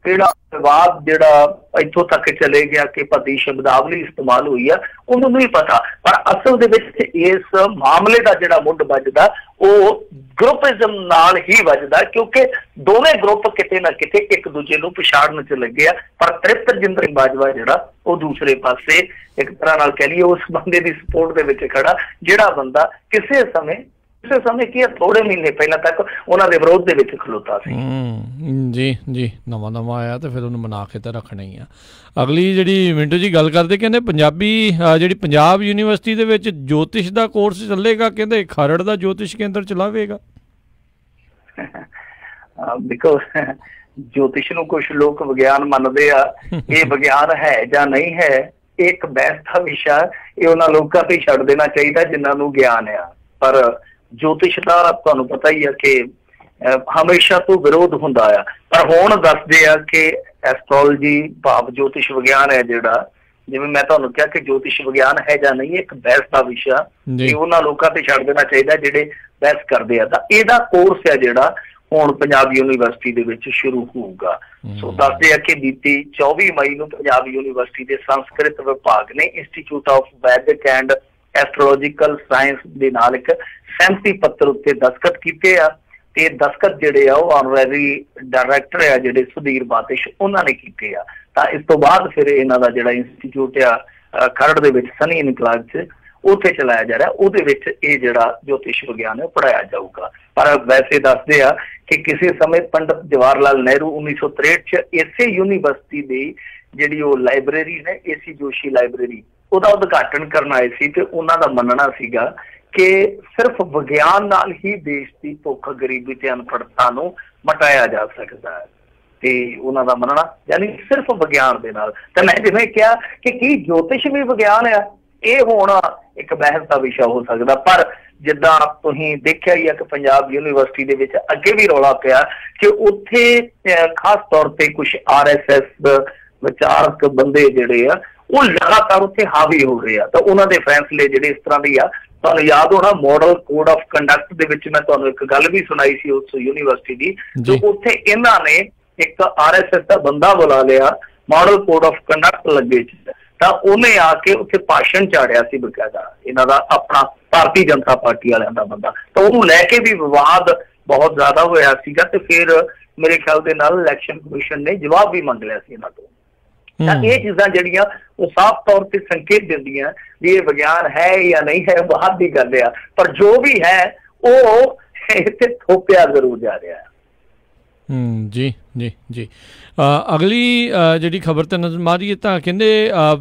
B: ਕਿਹੜਾ ਵਿਵਾਦ ਜਿਹੜਾ ਇੱਥੋਂ ਤੱਕ ਚਲੇ ਗਿਆ ਕਿ ਪਤੀ ਸ਼ਬਦਾਵਲੀ ਇਸਤੇਮਾਲ ਹੋਈ ਆ, ਉਹਨੂੰ ਨਹੀਂ ਪਤਾ। ਪਰ ਅਸਲ ਦੇ ਵਿੱਚ ਇਸ ਮਾਮਲੇ ਦਾ ਜਿਹੜਾ ਮੁੱਢ ਵੱਜਦਾ ਉਹ ਗਰੁੱਪਿਜ਼ਮ ਨਾਲ ਹੀ ਵੱਜਦਾ, ਕਿਉਂਕਿ ਦੋਵੇਂ ਗਰੁੱਪ ਕਿਤੇ ਨਾ ਕਿਤੇ ਇੱਕ ਦੂਜੇ ਨੂੰ ਪਛਾੜਨ ਚ ਲੱਗੇ ਆ। ਪਰ ਤ੍ਰਿਪਤ ਰਜਿੰਦਰ ਸਿੰਘ ਬਾਜਵਾ ਜਿਹੜਾ ਉਹ ਦੂਸਰੇ ਪਾਸੇ ਇੱਕ ਤਰ੍ਹਾਂ ਨਾਲ ਕਹਿ ਲਈਏ ਉਸ ਬੰਦੇ ਦੀ ਸਪੋਰਟ ਦੇ ਵਿੱਚ ਖੜਾ, ਜਿਹੜਾ ਬੰਦਾ ਕਿਸੇ ਸਮੇਂ ਕੀ ਥੋੜੇ ਮਹੀਨੇ ਪਹਿਲਾਂ ਤੱਕ ਉਹਨਾਂ ਦੇ ਵਿਰੋਧ ਦੇ ਵਿੱਚ ਖਲੋਤਾ ਸੀ।
A: ਜੀ ਨਵਾਂ ਆਇਆ ਤੇ ਫਿਰ ਉਹਨੂੰ ਮਨਾ ਕੇ ਤਾਂ ਰੱਖਣਾ ਹੀ ਆ। ਅਗਲੀ ਜਿਹੜੀ ਮਿੰਟੂ ਜੀ ਗੱਲ ਕਰਦੇ, ਕਹਿੰਦੇ ਜਿਹੜੀ ਪੰਜਾਬ ਯੂਨੀਵਰਸਿਟੀ ਦੇ ਵਿੱਚ ਜੋਤਿਸ਼ ਦਾ ਕੋਰਸ ਚੱਲੇਗਾ, ਕਹਿੰਦੇ ਖਰੜ ਦਾ ਜੋਤਿਸ਼ ਕੇਂਦਰ ਚਲਾਵੇਗਾ।
B: ਦੇਖੋ, ਜੋਤਿਸ਼ ਨੂੰ ਕੁਝ ਲੋਕ ਵਿਗਿਆਨ ਮੰਨਦੇ ਆ, ਇਹ ਵਿਗਿਆਨ ਹੈ ਜਾਂ ਨਹੀਂ ਹੈ ਇਹ ਇੱਕ ਬਹਿਸ ਦਾ ਵਿਸ਼ਾ, ਇਹ ਉਹਨਾਂ ਲੋਕਾਂ ਤੇ ਛੱਡ ਦੇਣਾ ਚਾਹੀਦਾ ਜਿਨ੍ਹਾਂ ਨੂੰ ਗਿਆਨ ਆ। ਪਰ ਜੋਤਿਸ਼ ਦਾ ਤੁਹਾਨੂੰ ਪਤਾ ਹੀ ਆ ਕਿ ਹਮੇਸ਼ਾ ਤੋਂ ਵਿਰੋਧ ਹੁੰਦਾ ਆ। ਪਰ ਹੁਣ ਦੱਸਦੇ ਆ ਕਿ ਐਸਟਰੋਲੋਜੀ ਭਾਵ ਜੋਤਿਸ਼ ਵਿਗਿਆਨ ਹੈ ਜਿਹੜਾ, ਜਿਵੇਂ ਮੈਂ ਤੁਹਾਨੂੰ ਕਿਹਾ ਕਿ ਜੋਤਿਸ਼ ਵਿਗਿਆਨ ਹੈ ਜਾਂ ਨਹੀਂ ਇੱਕ ਬਹਿਸ ਦਾ ਵਿਸ਼ਾ, ਇਹ ਉਹਨਾਂ ਲੋਕਾਂ ਤੇ ਛੱਡ ਦੇਣਾ ਚਾਹੀਦਾ ਜਿਹੜੇ ਬਹਿਸ ਕਰਦੇ ਆ। ਤਾਂ ਇਹਦਾ ਕੋਰਸ ਹੈ ਜਿਹੜਾ ਹੁਣ ਪੰਜਾਬ ਯੂਨੀਵਰਸਿਟੀ ਦੇ ਵਿੱਚ ਸ਼ੁਰੂ ਹੋਊਗਾ। ਸੋ ਦੱਸਦੇ ਆ ਕਿ ਬੀਤੀ 24 ਮਈ ਨੂੰ ਪੰਜਾਬ ਯੂਨੀਵਰਸਿਟੀ ਦੇ ਸੰਸਕ੍ਰਿਤ ਵਿਭਾਗ ਨੇ ਇੰਸਟੀਚਿਊਟ ਆਫ ਵੈਦਿਕ ਐਂਡ ਐਸਟਰੋਲੋਜੀਕਲ ਸਾਇੰਸ ਦੇ ਨਾਲ ਇੱਕ ਸਹਿਮਤੀ ਪੱਤਰ ਉੱਤੇ ਦਸਤਖਤ ਕੀਤੇ ਆ, ਤੇ ਦਸਤਖਤ ਜਿਹੜੇ ਆ ਉਹ ਆਨਰੇਰੀ ਡਾਇਰੈਕਟਰ ਆ ਜਿਹੜੇ ਸੁਧੀਰ ਬਾਤਿਸ਼ ਉਹਨਾਂ ਨੇ ਕੀਤੇ ਆ। ਤਾਂ ਇਸ ਤੋਂ ਬਾਅਦ ਫਿਰ ਇਹਨਾਂ ਦਾ ਜਿਹੜਾ ਇੰਸਟੀਚਿਊਟ ਆ ਖਰੜ ਦੇ ਵਿੱਚ ਸਨੀ ਇਨਕਲਾਬ 'ਚ ਉੱਥੇ ਚਲਾਇਆ ਜਾ ਰਿਹਾ, ਉਹਦੇ ਵਿੱਚ ਇਹ ਜਿਹੜਾ ਜੋਤਿਸ਼ ਵਿਗਿਆਨ ਹੈ ਪੜ੍ਹਾਇਆ ਜਾਊਗਾ। ਪਰ ਵੈਸੇ ਦੱਸਦੇ ਆ ਕਿ ਕਿਸੇ ਸਮੇਂ ਪੰਡਿਤ ਜਵਾਹਰ ਲਾਲ ਨਹਿਰੂ 1963 'ਚ ਇਸੇ ਯੂਨੀਵਰਸਿਟੀ ਦੀ ਜਿਹੜੀ ਉਹ ਲਾਇਬ੍ਰੇਰੀ ਨੇ AC ਜੋਸ਼ੀ ਲਾਇਬ੍ਰੇਰੀ, ਉਹਦਾ ਉਦਘਾਟਨ ਕਰਨ ਆਏ ਸੀ ਤੇ ਉਹਨਾਂ ਦਾ ਮੰਨਣਾ ਸੀਗਾ ਕਿ ਸਿਰਫ ਵਿਗਿਆਨ ਨਾਲ ਹੀ ਦੇਸ਼ ਦੀ ਭੁੱਖ, ਗਰੀਬੀ ਤੇ ਅਨਪੜ੍ਹਤਾ ਨੂੰ ਮਿਟਾਇਆ ਜਾ ਸਕਦਾ ਹੈ। ਤੇ ਉਹਨਾਂ ਦਾ ਮੰਨਣਾ ਯਾਨੀ ਸਿਰਫ ਵਿਗਿਆਨ ਦੇ ਨਾਲ। ਤੇ ਮੈਂ ਜਿਵੇਂ ਕਿਹਾ ਕਿ ਕੀ ਜੋਤਿਸ਼ ਵੀ ਵਿਗਿਆਨ ਆ, ਇਹ ਹੁਣ ਇੱਕ ਬਹਿਸ ਦਾ ਵਿਸ਼ਾ ਹੋ ਸਕਦਾ। ਪਰ ਜਿੱਦਾਂ ਤੁਸੀਂ ਦੇਖਿਆ ਹੀ ਆ ਕਿ ਪੰਜਾਬ ਯੂਨੀਵਰਸਿਟੀ ਦੇ ਵਿੱਚ ਅੱਗੇ ਵੀ ਰੌਲਾ ਪਿਆ ਕਿ ਉੱਥੇ ਖਾਸ ਤੌਰ ਤੇ ਕੁਝ RSS ਵਿਚਾਰਕ ਬੰਦੇ ਜਿਹੜੇ ਆ ਉਹ ਲਗਾਤਾਰ ਉੱਥੇ ਹਾਵੀ ਹੋ ਰਹੇ ਆ। ਤਾਂ ਉਹਨਾਂ ਦੇ ਫੈਸਲੇ ਜਿਹੜੇ ਇਸ ਤਰ੍ਹਾਂ ਦੇ ਆ, ਤੁਹਾਨੂੰ ਯਾਦ ਹੋਣਾ ਮਾਡਲ ਕੋਡ ਆਫ ਕੰਡਕਟ ਦੇ ਵਿੱਚ ਮੈਂ ਤੁਹਾਨੂੰ ਇੱਕ ਗੱਲ ਵੀ ਸੁਣਾਈ ਸੀ ਉਸ ਯੂਨੀਵਰਸਿਟੀ ਦੀ, ਜੋ ਉੱਥੇ ਇਹਨਾਂ ਨੇ ਇੱਕ RSS ਦਾ ਬੰਦਾ ਬੁਲਾ ਲਿਆ ਮਾਡਲ ਕੋਡ ਆਫ ਕੰਡਕਟ ਲੱਗੇ ਚ, ਤਾਂ ਉਹਨੇ ਆ ਕੇ ਉੱਥੇ ਭਾਸ਼ਣ ਝਾੜਿਆ ਸੀ ਬਕਾਇਦਾ, ਇਹਨਾਂ ਦਾ ਆਪਣਾ ਭਾਰਤੀ ਜਨਤਾ ਪਾਰਟੀ ਵਾਲਿਆਂ ਦਾ ਬੰਦਾ। ਤਾਂ ਉਹਨੂੰ ਲੈ ਕੇ ਵੀ ਵਿਵਾਦ ਬਹੁਤ ਜ਼ਿਆਦਾ ਹੋਇਆ ਸੀਗਾ ਤੇ ਫਿਰ ਮੇਰੇ ਖਿਆਲ ਦੇ ਨਾਲ ਇਲੈਕਸ਼ਨ ਕਮਿਸ਼ਨ ਨੇ ਜਵਾਬ ਵੀ ਮੰਗ ਲਿਆ ਸੀ ਇਹਨਾਂ ਤੋਂ। ਤਾਂ ਇਹ ਚੀਜ਼ਾਂ ਜਿਹੜੀਆਂ ਉਹ ਸਾਫ਼ ਤੌਰ ਤੇ ਸੰਕੇਤ ਦਿੰਦੀਆਂ ਵੀ ਇਹ ਵਿਗਿਆਨ ਹੈ ਜਾਂ ਨਹੀਂ ਹੈ, ਬਾਹਰ ਦੀ ਗੱਲ ਆ। ਪਰ ਜੋ ਵੀ ਹੈ ਉਹ ਇੱਥੇ ਥੋਪਿਆ ਜ਼ਰੂਰ ਜਾ ਰਿਹਾ ਹੈ।
A: ਜੀ ਅਗਲੀ ਜਿਹੜੀ ਖਬਰ ਤੇ ਨਜ਼ਰ ਮਾਰੀਏ ਤਾਂ ਕਹਿੰਦੇ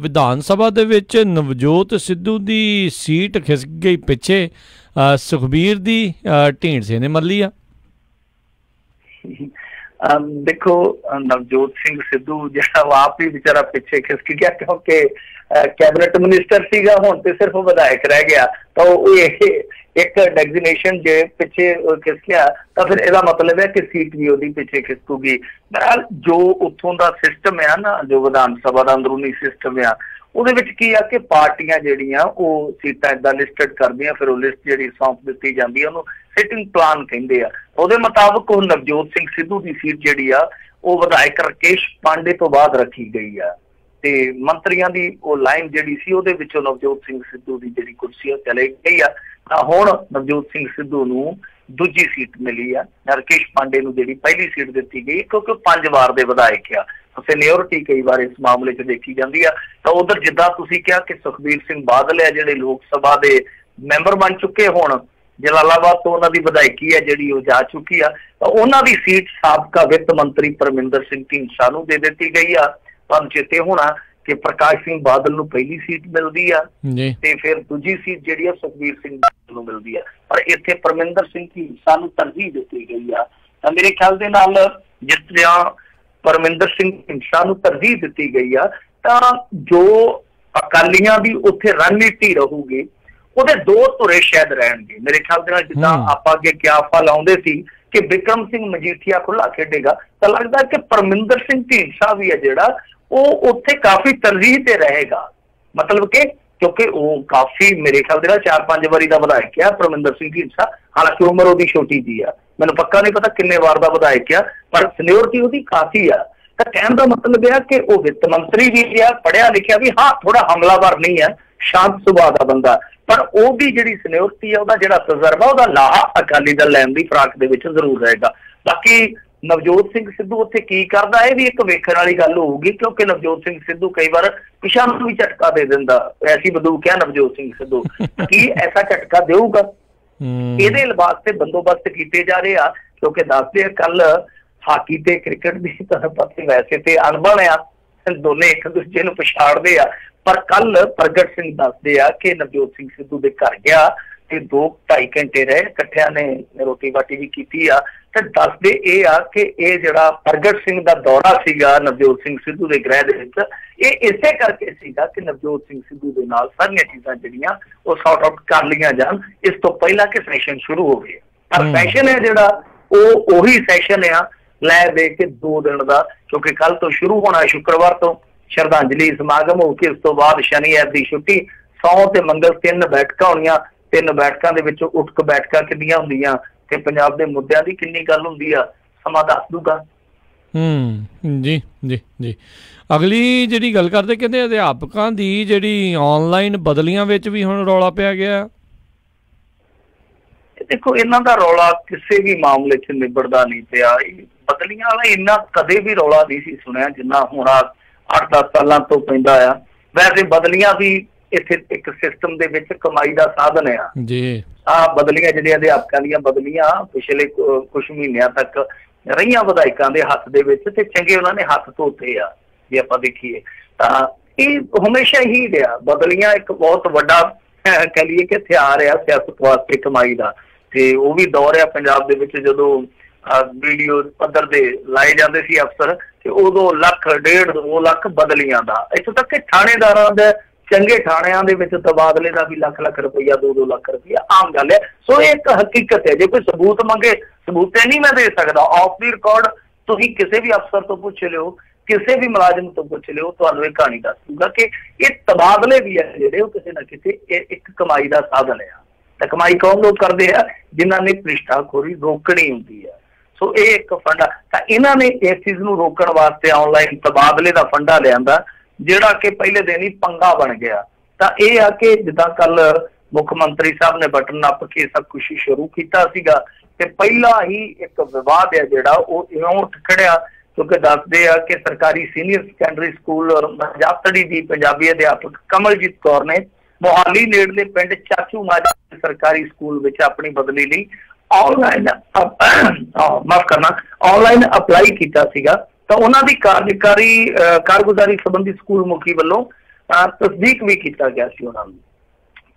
A: ਵਿਧਾਨ ਸਭਾ ਦੇ ਵਿੱਚ ਨਵਜੋਤ ਸਿੱਧੂ ਦੀ ਸੀਟ ਖਿਸਕ ਗਈ ਪਿੱਛੇ, ਸੁਖਬੀਰ ਦੀ ਢੀਂਡਸੇ ਨੇ ਮੱਲੀ ਆ।
B: ਦੇਖੋ, ਨਵਜੋਤ ਸਿੰਘ ਸਿੱਧੂ ਜਿਹੜਾ ਉਹ ਆਪ ਹੀ ਵਿਚਾਰਾ ਪਿੱਛੇ ਖਿਸਕ ਗਿਆ, ਕਿਉਂਕਿ ਕੈਬਨਿਟ ਮਿਨਿਸਟਰ ਸੀਗਾ, ਹੁਣ ਤੇ ਸਿਰਫ ਵਿਧਾਇਕ ਰਹਿ ਗਿਆ। ਤਾਂ ਉਹ ਇੱਕ ਡੈਗਜ਼ੀਨੇਸ਼ਨ ਜੇ ਪਿੱਛੇ ਖਿਸਕਿਆ ਤਾਂ ਫਿਰ ਇਹਦਾ ਮਤਲਬ ਹੈ ਕਿ ਸੀਟ ਵੀ ਉਹਦੀ ਪਿੱਛੇ ਖਿਸਕੂਗੀ। ਬਹਰਹਾਲ ਜੋ ਉੱਥੋਂ ਦਾ ਸਿਸਟਮ ਆ ਨਾ, ਜੋ ਵਿਧਾਨ ਸਭਾ ਦਾ ਅੰਦਰੂਨੀ ਸਿਸਟਮ ਆ, ਉਹਦੇ ਵਿੱਚ ਕੀ ਆ ਕਿ ਪਾਰਟੀਆਂ ਜਿਹੜੀਆਂ ਉਹ ਸੀਟਾਂ ਏਦਾਂ ਲਿਸਟਡ ਕਰਦੀਆਂ, ਫਿਰ ਉਹ ਲਿਸਟ ਜਿਹੜੀ ਸੌਂਪ ਦਿੱਤੀ ਜਾਂਦੀ ਆ ਉਹਨੂੰ ਸਿਟਿੰਗ ਪਲਾਨ ਕਹਿੰਦੇ ਆ। ਉਹਦੇ ਮੁਤਾਬਕ ਉਹ ਨਵਜੋਤ ਸਿੰਘ ਸਿੱਧੂ ਦੀ ਸੀਟ ਜਿਹੜੀ ਆ ਉਹ ਵਿਧਾਇਕ ਰਕੇਸ਼ ਪਾਂਡੇ ਤੋਂ ਬਾਅਦ ਰੱਖੀ ਗਈ ਆ, ਤੇ ਮੰਤਰੀਆਂ ਦੀ ਉਹ ਲਾਈਨ ਜਿਹੜੀ ਸੀ ਉਹਦੇ ਵਿੱਚੋਂ ਨਵਜੋਤ ਸਿੰਘ ਸਿੱਧੂ ਦੀ ਜਿਹੜੀ ਕੁਰਸੀ ਚਲੇ ਗਈ ਆ। ਤਾਂ ਹੁਣ ਨਵਜੋਤ ਸਿੰਘ ਸਿੱਧੂ ਨੂੰ दूजी सीट मिली है। राकेश पांडे नूं जिहड़ी पहली सीट दी गई क्योंकि 5 वार दे विधायक आ, सीनियोरिटी कई बार इस मामले च देखी जाती है। तो उधर जिद्दां तुसीं कहा कि सुखबीर सिंह बादल है जिहड़े लोक सभा के मैंबर बन चुके, हुण जलालाबाद तो उन्हां दी विधायकी है जिहड़ी वो जा चुकी है, तो उन्हां दी सीट साबका वित्त मंत्री परमिंदर सिंह ढींडसा नूं दे दित्ती गई आ। तुहानूं चेते होना कि प्रकाश सिंह बादल नूं पहली सीट मिलदी आ ते फिर दूजी सीट जिहड़ी आ सुखबीर सिंह बादल नूं मिलदी आ, पर इत्थे परमिंदर सिंह ढींडसा नूं तरजीह दित्ती गई आ। तां मेरे ख्याल दे नाल जिस तरह परमिंदर सिंह ढींडसा नूं तरजीह दित्ती गई आ, तां जो अकालियां दी उत्थे रणनीति रहूगी ਉਹਦੇ ਦੋ ਧੁਰੇ ਸ਼ਾਇਦ ਰਹਿਣਗੇ ਮੇਰੇ ਖਿਆਲ ਦੇ ਨਾਲ। ਜਿੱਦਾਂ ਆਪਾਂ ਅੱਗੇ ਕਿਆਫਾ ਲਾਉਂਦੇ ਸੀ ਕਿ ਬਿਕਰਮ ਸਿੰਘ ਮਜੀਠੀਆ ਖੁੱਲਾ ਖੇਡੇਗਾ, ਤਾਂ ਲੱਗਦਾ ਕਿ ਪਰਮਿੰਦਰ ਸਿੰਘ ਢੀਂਡਸਾ ਵੀ ਹੈ ਜਿਹੜਾ ਉਹ ਉੱਥੇ ਕਾਫੀ ਤਰਜੀਹ ਤੇ ਰਹੇਗਾ। ਮਤਲਬ ਕਿ ਕਿਉਂਕਿ ਉਹ ਕਾਫੀ ਮੇਰੇ ਖਿਆਲ ਦੇ ਨਾਲ 4-5 ਵਾਰੀ ਦਾ ਵਿਧਾਇਕ ਆ ਪਰਮਿੰਦਰ ਸਿੰਘ ਢੀਂਡਸਾ, ਹਾਲਾਂਕਿ ਉਮਰ ਉਹਦੀ ਛੋਟੀ ਜੀ ਆ, ਮੈਨੂੰ ਪੱਕਾ ਨਹੀਂ ਪਤਾ ਕਿੰਨੇ ਵਾਰ ਦਾ ਵਿਧਾਇਕ ਆ, ਪਰ ਸੀਨੀਅਰਟੀ ਉਹਦੀ ਕਾਫੀ ਆ। ਤਾਂ ਕਹਿਣ ਦਾ ਮਤਲਬ ਇਹ ਆ ਕਿ ਉਹ ਵਿੱਤ ਮੰਤਰੀ ਵੀ ਆ, ਪੜ੍ਹਿਆ ਲਿਖਿਆ ਵੀ, ਹਾਂ ਥੋੜਾ ਹਮਲਾਵਰ ਨਹੀਂ ਹੈ, ਸ਼ਾਂਤ ਸੁਭਾਅ ਦਾ ਬੰਦਾ, ਪਰ ਉਹ ਵੀ ਜਿਹੜੀ ਸੀਨੀਅਰਟੀ ਆ ਉਹਦਾ ਜਿਹੜਾ ਤਜਰਬਾ ਉਹਦਾ ਲਾਹਾ ਅਕਾਲੀ ਦਲ ਲੈਣ ਦੀ ਫਰਾਕ ਦੇ ਵਿੱਚ ਜ਼ਰੂਰ ਰਹੇਗਾ। ਬਾਕੀ ਨਵਜੋਤ ਸਿੰਘ ਸਿੱਧੂ ਉੱਥੇ ਕੀ ਕਰਦਾ ਇਹ ਵੀ ਇੱਕ ਵੇਖਣ ਵਾਲੀ ਗੱਲ ਹੋਊਗੀ, ਕਿਉਂਕਿ ਨਵਜੋਤ ਸਿੰਘ ਸਿੱਧੂ ਕਈ ਵਾਰ ਪਿਛਾਂ ਨੂੰ ਵੀ ਝਟਕਾ ਦੇ ਦਿੰਦਾ, ਐਸੀ ਬੰਦੂਕ ਹੈ ਨਵਜੋਤ ਸਿੰਘ ਸਿੱਧੂ, ਕੀ ਐਸਾ ਝਟਕਾ ਦੇਊਗਾ? ਇਹਦੇ ਵਾਸਤੇ ਬੰਦੋਬਸਤ ਕੀਤੇ ਜਾ ਰਹੇ ਆ, ਕਿਉਂਕਿ ਦੱਸਦੇ ਆ ਕੱਲ ਹਾਕੀ ਤੇ ਕ੍ਰਿਕਟ ਦੀ ਤੁਹਾਨੂੰ ਪਤਾ ਵੈਸੇ ਤੇ ਅਣਬਣ ਆ, ਦੋਨੇ ਇੱਕ ਦੂਜੇ ਨੂੰ ਪਛਾੜਦੇ ਆ, ਪਰ ਕੱਲ ਪ੍ਰਗਟ ਸਿੰਘ ਦੱਸਦੇ ਆ ਕਿ ਨਵਜੋਤ ਸਿੰਘ ਸਿੱਧੂ ਦੇ ਘਰ ਗਿਆ ਤੇ 2-2.5 ਘੰਟੇ ਰਹੇ, ਇਕੱਠਿਆਂ ਨੇ ਰੋਟੀ ਬਾਟੀ ਵੀ ਕੀਤੀ ਆ। ਤੇ ਦੱਸਦੇ ਇਹ ਆ ਕਿ ਇਹ ਜਿਹੜਾ ਪ੍ਰਗਟ ਸਿੰਘ ਦਾ ਦੌਰਾ ਸੀਗਾ ਨਵਜੋਤ ਸਿੰਘ ਸਿੱਧੂ ਦੇ ਗ੍ਰਹਿ ਦੇ ਵਿੱਚ, ਇਹ ਇਸੇ ਕਰਕੇ ਸੀਗਾ ਕਿ ਨਵਜੋਤ ਸਿੰਘ ਸਿੱਧੂ ਦੇ ਨਾਲ ਸਾਰੀਆਂ ਚੀਜ਼ਾਂ ਜਿਹੜੀਆਂ ਉਹ ਸੌਟ ਆਊਟ ਕਰ ਲਈਆਂ ਜਾਣ ਇਸ ਤੋਂ ਪਹਿਲਾਂ ਕਿ ਸੈਸ਼ਨ ਸ਼ੁਰੂ ਹੋਵੇ। ਪਰ ਸੈਸ਼ਨ ਹੈ ਜਿਹੜਾ ਉਹ ਉਹੀ ਸੈਸ਼ਨ ਆ ਲੈ ਦੇ ਕੇ 2 ਦਿਨ ਦਾ, ਕਿਉਂਕਿ ਕੱਲ ਤੋਂ ਸ਼ੁਰੂ ਹੋਣਾ, ਸ਼ੁੱਕਰਵਾਰ ਤੋਂ ਸ਼ਰਧਾਂਜਲੀ ਸਮਾਗਮ ਹੋ ਕੇ ਉਸ ਤੋਂ ਬਾਅਦ ਸ਼ਨੀਵਾਰ ਦੀ ਛੁੱਟੀ, ਸੌ ਤੇ ਮੰਗਲ 3 ਬੈਠਕਾਂ ਹੋਣੀਆਂ। 3 ਬੈਠਕਾਂ ਦੇ ਵਿੱਚੋਂ ਉੱਠਕ ਬੈਠਕਾਂ ਕਿੰਨੀਆਂ ਹੁੰਦੀਆਂ ਤੇ ਪੰਜਾਬ ਦੇ ਮੁੱਦਿਆਂ ਦੀ ਕਿੰਨੀ ਗੱਲ ਹੁੰਦੀ ਆ, ਸਮਾਂ ਦੱਸ ਦੂਗਾ।
A: ਜੀ ਜੀ ਜੀ। ਅਗਲੀ ਜਿਹੜੀ ਗੱਲ ਕਰਦੇ ਕਹਿੰਦੇ ਅਧਿਆਪਕਾਂ ਦੀ ਜਿਹੜੀ ਆਨਲਾਈਨ ਬਦਲੀਆਂ ਵਿੱਚ ਵੀ ਹੁਣ ਰੌਲਾ ਪਿਆ ਗਿਆ।
B: ਦੇਖੋ ਇਹਨਾਂ ਦਾ ਰੌਲਾ ਕਿਸੇ ਵੀ ਮਾਮਲੇ 'ਚ ਨਿਬੜਦਾ ਨਹੀਂ ਪਿਆ। ਬਦਲੀਆਂ ਵਾਲਾ ਇੰਨਾ ਕਦੇ ਵੀ ਰੌਲਾ ਨਹੀਂ ਸੀ ਸੁਣਿਆ ਜਿੰਨਾ ਹੁਣ 8-10 ਸਾਲਾਂ ਤੋਂ ਪੈਂਦਾ ਆ। ਵੈਸੇ ਬਦਲੀਆਂ ਵੀ ਇੱਥੇ ਇੱਕ ਸਿਸਟਮ ਦੇ ਵਿੱਚ ਕਮਾਈ ਦਾ ਸਾਧਨ ਆ ਜੀ। ਬਦਲੀਆਂ ਜਿਹੜੀਆਂ ਅਧਿਆਪਕਾਂ ਦੀਆਂ ਬਦਲੀਆਂ ਪਿਛਲੇ ਕੁਝ ਮਹੀਨਿਆਂ ਤੱਕ ਰਹੀਆਂ ਵਿਧਾਇਕਾਂ ਦੇ ਹੱਥ ਦੇ ਵਿੱਚ ਤੇ ਚੰਗੇ ਉਹਨਾਂ ਨੇ ਹੱਥ ਧੋਤੇ ਆ। ਜੇ ਆਪਾਂ ਦੇਖੀਏ ਤਾਂ ਇਹ ਹਮੇਸ਼ਾ ਹੀ ਰਿਹਾ। ਬਦਲੀਆਂ ਇੱਕ ਬਹੁਤ ਵੱਡਾ ਕਹਿ ਲਈਏ ਕਿ ਹਥਿਆਰ ਆ ਸਿਆਸਤ ਵਾਸਤੇ ਕਮਾਈ ਦਾ, ਤੇ ਉਹ ਵੀ ਦੌਰ ਆ ਪੰਜਾਬ ਦੇ ਵਿੱਚ ਜਦੋਂ ਵੀਡੀਓ ਪੱਧਰ ਦੇ ਲਾਏ ਜਾਂਦੇ ਸੀ ਅਫਸਰ, ਤੇ ਉਦੋਂ 1.5-2 ਲੱਖ ਬਦਲੀਆਂ ਦਾ। ਇੱਥੋਂ ਤੱਕ ਕਿ ਥਾਣੇਦਾਰਾਂ ਦੇ ਚੰਗੇ ਥਾਣਿਆਂ ਦੇ ਵਿੱਚ ਤਬਾਦਲੇ ਦਾ ਵੀ ਲੱਖ ਰੁਪਈਆ 2-2 ਲੱਖ ਰੁਪਈਆ ਆਮ ਗੱਲ ਹੈ। ਸੋ ਇਹ ਇੱਕ ਹਕੀਕਤ ਹੈ। ਜੇ ਕੋਈ ਸਬੂਤ ਮੰਗੇ, ਸਬੂਤ ਨਹੀਂ ਮੈਂ ਦੇ ਸਕਦਾ, ਆਫ ਦੀ ਰਿਕਾਰਡ ਤੁਸੀਂ ਕਿਸੇ ਵੀ ਅਫਸਰ ਤੋਂ ਪੁੱਛ ਲਿਓ, ਕਿਸੇ ਵੀ ਮੁਲਾਜ਼ਮ ਤੋਂ ਪੁੱਛ ਲਿਓ, ਤੁਹਾਨੂੰ ਇਹ ਕਹਾਣੀ ਦੱਸ ਦੂਗਾ ਕਿ ਇਹ ਤਬਾਦਲੇ ਵੀ ਹੈ ਜਿਹੜੇ ਉਹ ਕਿਸੇ ਨਾ ਕਿਸੇ ਇੱਕ ਕਮਾਈ ਦਾ ਸਾਧਨ ਆ। ਤਾਂ ਕਮਾਈ ਕੌਣ ਲੋਕ ਕਰਦੇ ਆ? ਜਿਨ੍ਹਾਂ ਨੇ ਭ੍ਰਿਸ਼ਟਾਖੋਰੀ ਰੋਕਣੀ ਹੁੰਦੀ ਆ। ਸੋ ਇਹ ਇੱਕ ਫੰਡਾ, ਤਾਂ ਇਹਨਾਂ ਨੇ ਇਸ ਚੀਜ਼ ਨੂੰ ਰੋਕਣ ਵਾਸਤੇ ਆਨਲਾਈਨ ਤਬਾਦਲੇ ਦਾ ਫੰਡਾ ਲਿਆਂਦਾ, ਜਿਹੜਾ ਕਿ ਪਹਿਲੇ ਦਿਨ ਹੀ ਪੰਗਾ ਬਣ ਗਿਆ। ਤਾਂ ਇਹ ਆ ਕਿ ਜਿੱਦਾਂ ਕੱਲ ਮੁੱਖ ਮੰਤਰੀ ਸਾਹਿਬ ਨੇ ਬਟਨ ਨੱਪ ਕੇ ਸਭ ਕੁਛ ਸ਼ੁਰੂ ਕੀਤਾ ਸੀਗਾ, ਤੇ ਪਹਿਲਾਂ ਹੀ ਇੱਕ ਵਿਵਾਦ ਹੈ ਜਿਹੜਾ ਉਹ ਇਉਂ ਉੱਠ ਖੜਿਆ, ਕਿਉਂਕਿ ਦੱਸਦੇ ਆ ਕਿ ਸਰਕਾਰੀ ਸੀਨੀਅਰ ਸੈਕੰਡਰੀ ਸਕੂਲ ਜਾਪਤੜੀ ਦੀ ਪੰਜਾਬੀ ਅਧਿਆਪਕ ਕਮਲਜੀਤ ਕੌਰ ਨੇ ਮੋਹਾਲੀ ਨੇੜਲੇ ਪਿੰਡ ਚਾਚੂ ਮਾਜਰਾ ਸਰਕਾਰੀ ਸਕੂਲ ਵਿੱਚ ਆਪਣੀ ਬਦਲੀ ਲਈ ਆਨਲਾਈਨ ਅਪਲਾਈ ਕੀਤਾ ਸੀਗਾ। ਤਾਂ ਉਹਨਾਂ ਦੀ ਕਾਰਗੁਜ਼ਾਰੀ ਸੰਬੰਧੀ ਸਕੂਲ ਮੁਖੀ ਵੱਲੋਂ ਤਸਦੀਕ ਵੀ ਕੀਤਾ ਗਿਆ ਸੀ ਉਹਨਾਂ ਨੂੰ।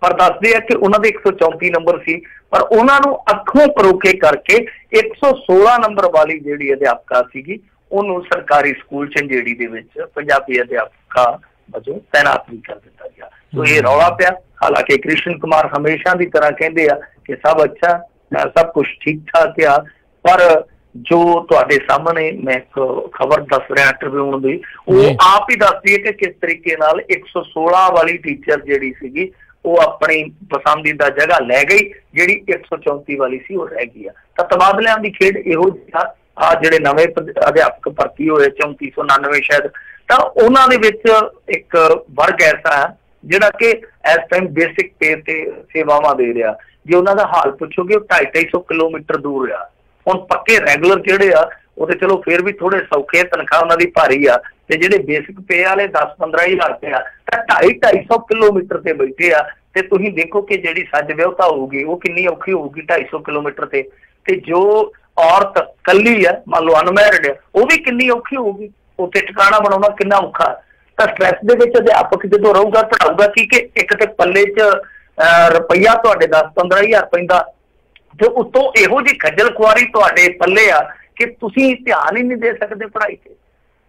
B: ਪਰ ਦੱਸਦੇ ਆ ਕਿ ਉਹਨਾਂ ਦੇ 134 ਨੰਬਰ ਸੀ, ਪਰ ਉਹਨਾਂ ਨੂੰ ਅੱਖੋਂ ਪਰੋਖੇ ਕਰਕੇ 116 ਨੰਬਰ ਵਾਲੀ ਜਿਹੜੀ ਅਧਿਆਪਕਾ ਸੀਗੀ ਉਹਨੂੰ ਸਰਕਾਰੀ ਸਕੂਲ ਝੰਜੇੜੀ ਦੇ ਵਿੱਚ ਪੰਜਾਬੀ ਅਧਿਆਪਕਾ ਵਜੋਂ ਤੈਨਾਤ ਵੀ ਕਰ ਦਿੱਤਾ ਗਿਆ। ਸੋ ਇਹ ਰੌਲਾ ਪਿਆ। ਹਾਲਾਂਕਿ ਕ੍ਰਿਸ਼ਨ ਕੁਮਾਰ ਹਮੇਸ਼ਾ ਦੀ ਤਰ੍ਹਾਂ ਕਹਿੰਦੇ ਆ ਕਿ ਸਭ ਅੱਛਾ, ਸਭ ਕੁਛ ਠੀਕ ਠਾਕ ਆ, ਪਰ ਜੋ ਤੁਹਾਡੇ ਸਾਹਮਣੇ ਮੈਂ ਇੱਕ ਖਬਰ ਦੱਸ ਰਿਹਾ ਟ੍ਰਿਬਿਊਨ ਦੀ, ਉਹ ਆਪ ਹੀ ਦੱਸਦੀ ਹੈ ਕਿ ਕਿਸ ਤਰੀਕੇ ਨਾਲ 116 ਵਾਲੀ ਟੀਚਰ ਜਿਹੜੀ ਸੀਗੀ ਉਹ ਆਪਣੀ ਪਸੰਦੀਦਾ ਜਗ੍ਹਾ ਲੈ ਗਈ, ਜਿਹੜੀ 134 ਵਾਲੀ ਸੀ ਉਹ ਰਹਿ ਗਈ ਆ। ਤਾਂ ਤਬਾਦਲਿਆਂ ਦੀ ਖੇਡ ਇਹੋ ਜਿਹਾ ਆ। ਜਿਹੜੇ ਨਵੇਂ ਅਧਿਆਪਕ ਭਰਤੀ ਹੋਏ 3499 ਸ਼ਾਇਦ, ਤਾਂ ਉਹਨਾਂ ਦੇ ਵਿੱਚ ਇੱਕ ਵਰਗ ਐਸਾ ਹੈ ਜਿਹੜਾ ਕਿ ਇਸ ਟਾਈਮ ਬੇਸਿਕ ਪੇ ਤੇ ਸੇਵਾਵਾਂ ਦੇ ਰਿਹਾ। ਜੇ ਉਹਨਾਂ ਦਾ ਹਾਲ ਪੁੱਛੋਗੇ, ਉਹ 250 ਕਿਲੋਮੀਟਰ ਦੂਰ ਆ। ਹੁਣ ਪੱਕੇ ਰੈਗੂਲਰ ਜਿਹੜੇ ਆ ਉਹ ਤੇ ਚਲੋ ਫਿਰ ਵੀ ਥੋੜੇ ਸੌਖੇ, ਤਨਖਾਹ ਉਹਨਾਂ ਦੀ ਭਾਰੀ ਆ, ਤੇ ਜਿਹੜੇ ਬੇਸਿਕ ਪੇ ਵਾਲੇ 10-15 ਹਜ਼ਾਰ ਰੁਪਏ ਆ ਤਾਂ 250 ਕਿਲੋਮੀਟਰ ਤੇ ਬੈਠੇ ਆ। ਤੇ ਤੁਸੀਂ ਦੇਖੋ ਕਿ ਜਿਹੜੀ ਸੱਜ ਵਿਆਹੁਤਾ ਹੋਊਗੀ ਉਹ ਕਿੰਨੀ ਔਖੀ ਹੋਊਗੀ 250 ਕਿਲੋਮੀਟਰ ਤੇ ਜੋ ਔਰਤ ਕੱਲੀ ਆ, ਮੰਨ ਲਓ ਅਨਮੈਰਿਡ ਆ, ਉਹ ਵੀ ਕਿੰਨੀ ਔਖੀ ਹੋਊਗੀ। ਉੱਥੇ ਟਿਕਾਣਾ ਬਣਾਉਣਾ ਕਿੰਨਾ ਔਖਾ। ਤਾਂ ਸਟ੍ਰੈਸ ਦੇ ਵਿੱਚ ਅਧਿਆਪਕ ਜਦੋਂ ਰਹੂਗਾ, ਪੜਾਊਗਾ ਕੀ ਕਿ ਇੱਕ ਤੇ ਪੱਲੇ 'ਚ ਰੁਪਈਆ ਤੁਹਾਡੇ 10-15 ਹਜ਼ਾਰ ਪੈਂਦਾ, ਤੇ ਉੱਤੋਂ ਇਹੋ ਜਿਹੀ ਖੱਜਲ ਖੁਆਰੀ ਤੁਹਾਡੇ ਪੱਲੇ ਆ ਕਿ ਤੁਸੀਂ ਧਿਆਨ ਹੀ ਨਹੀਂ ਦੇ ਸਕਦੇ ਪੜ੍ਹਾਈ 'ਤੇ।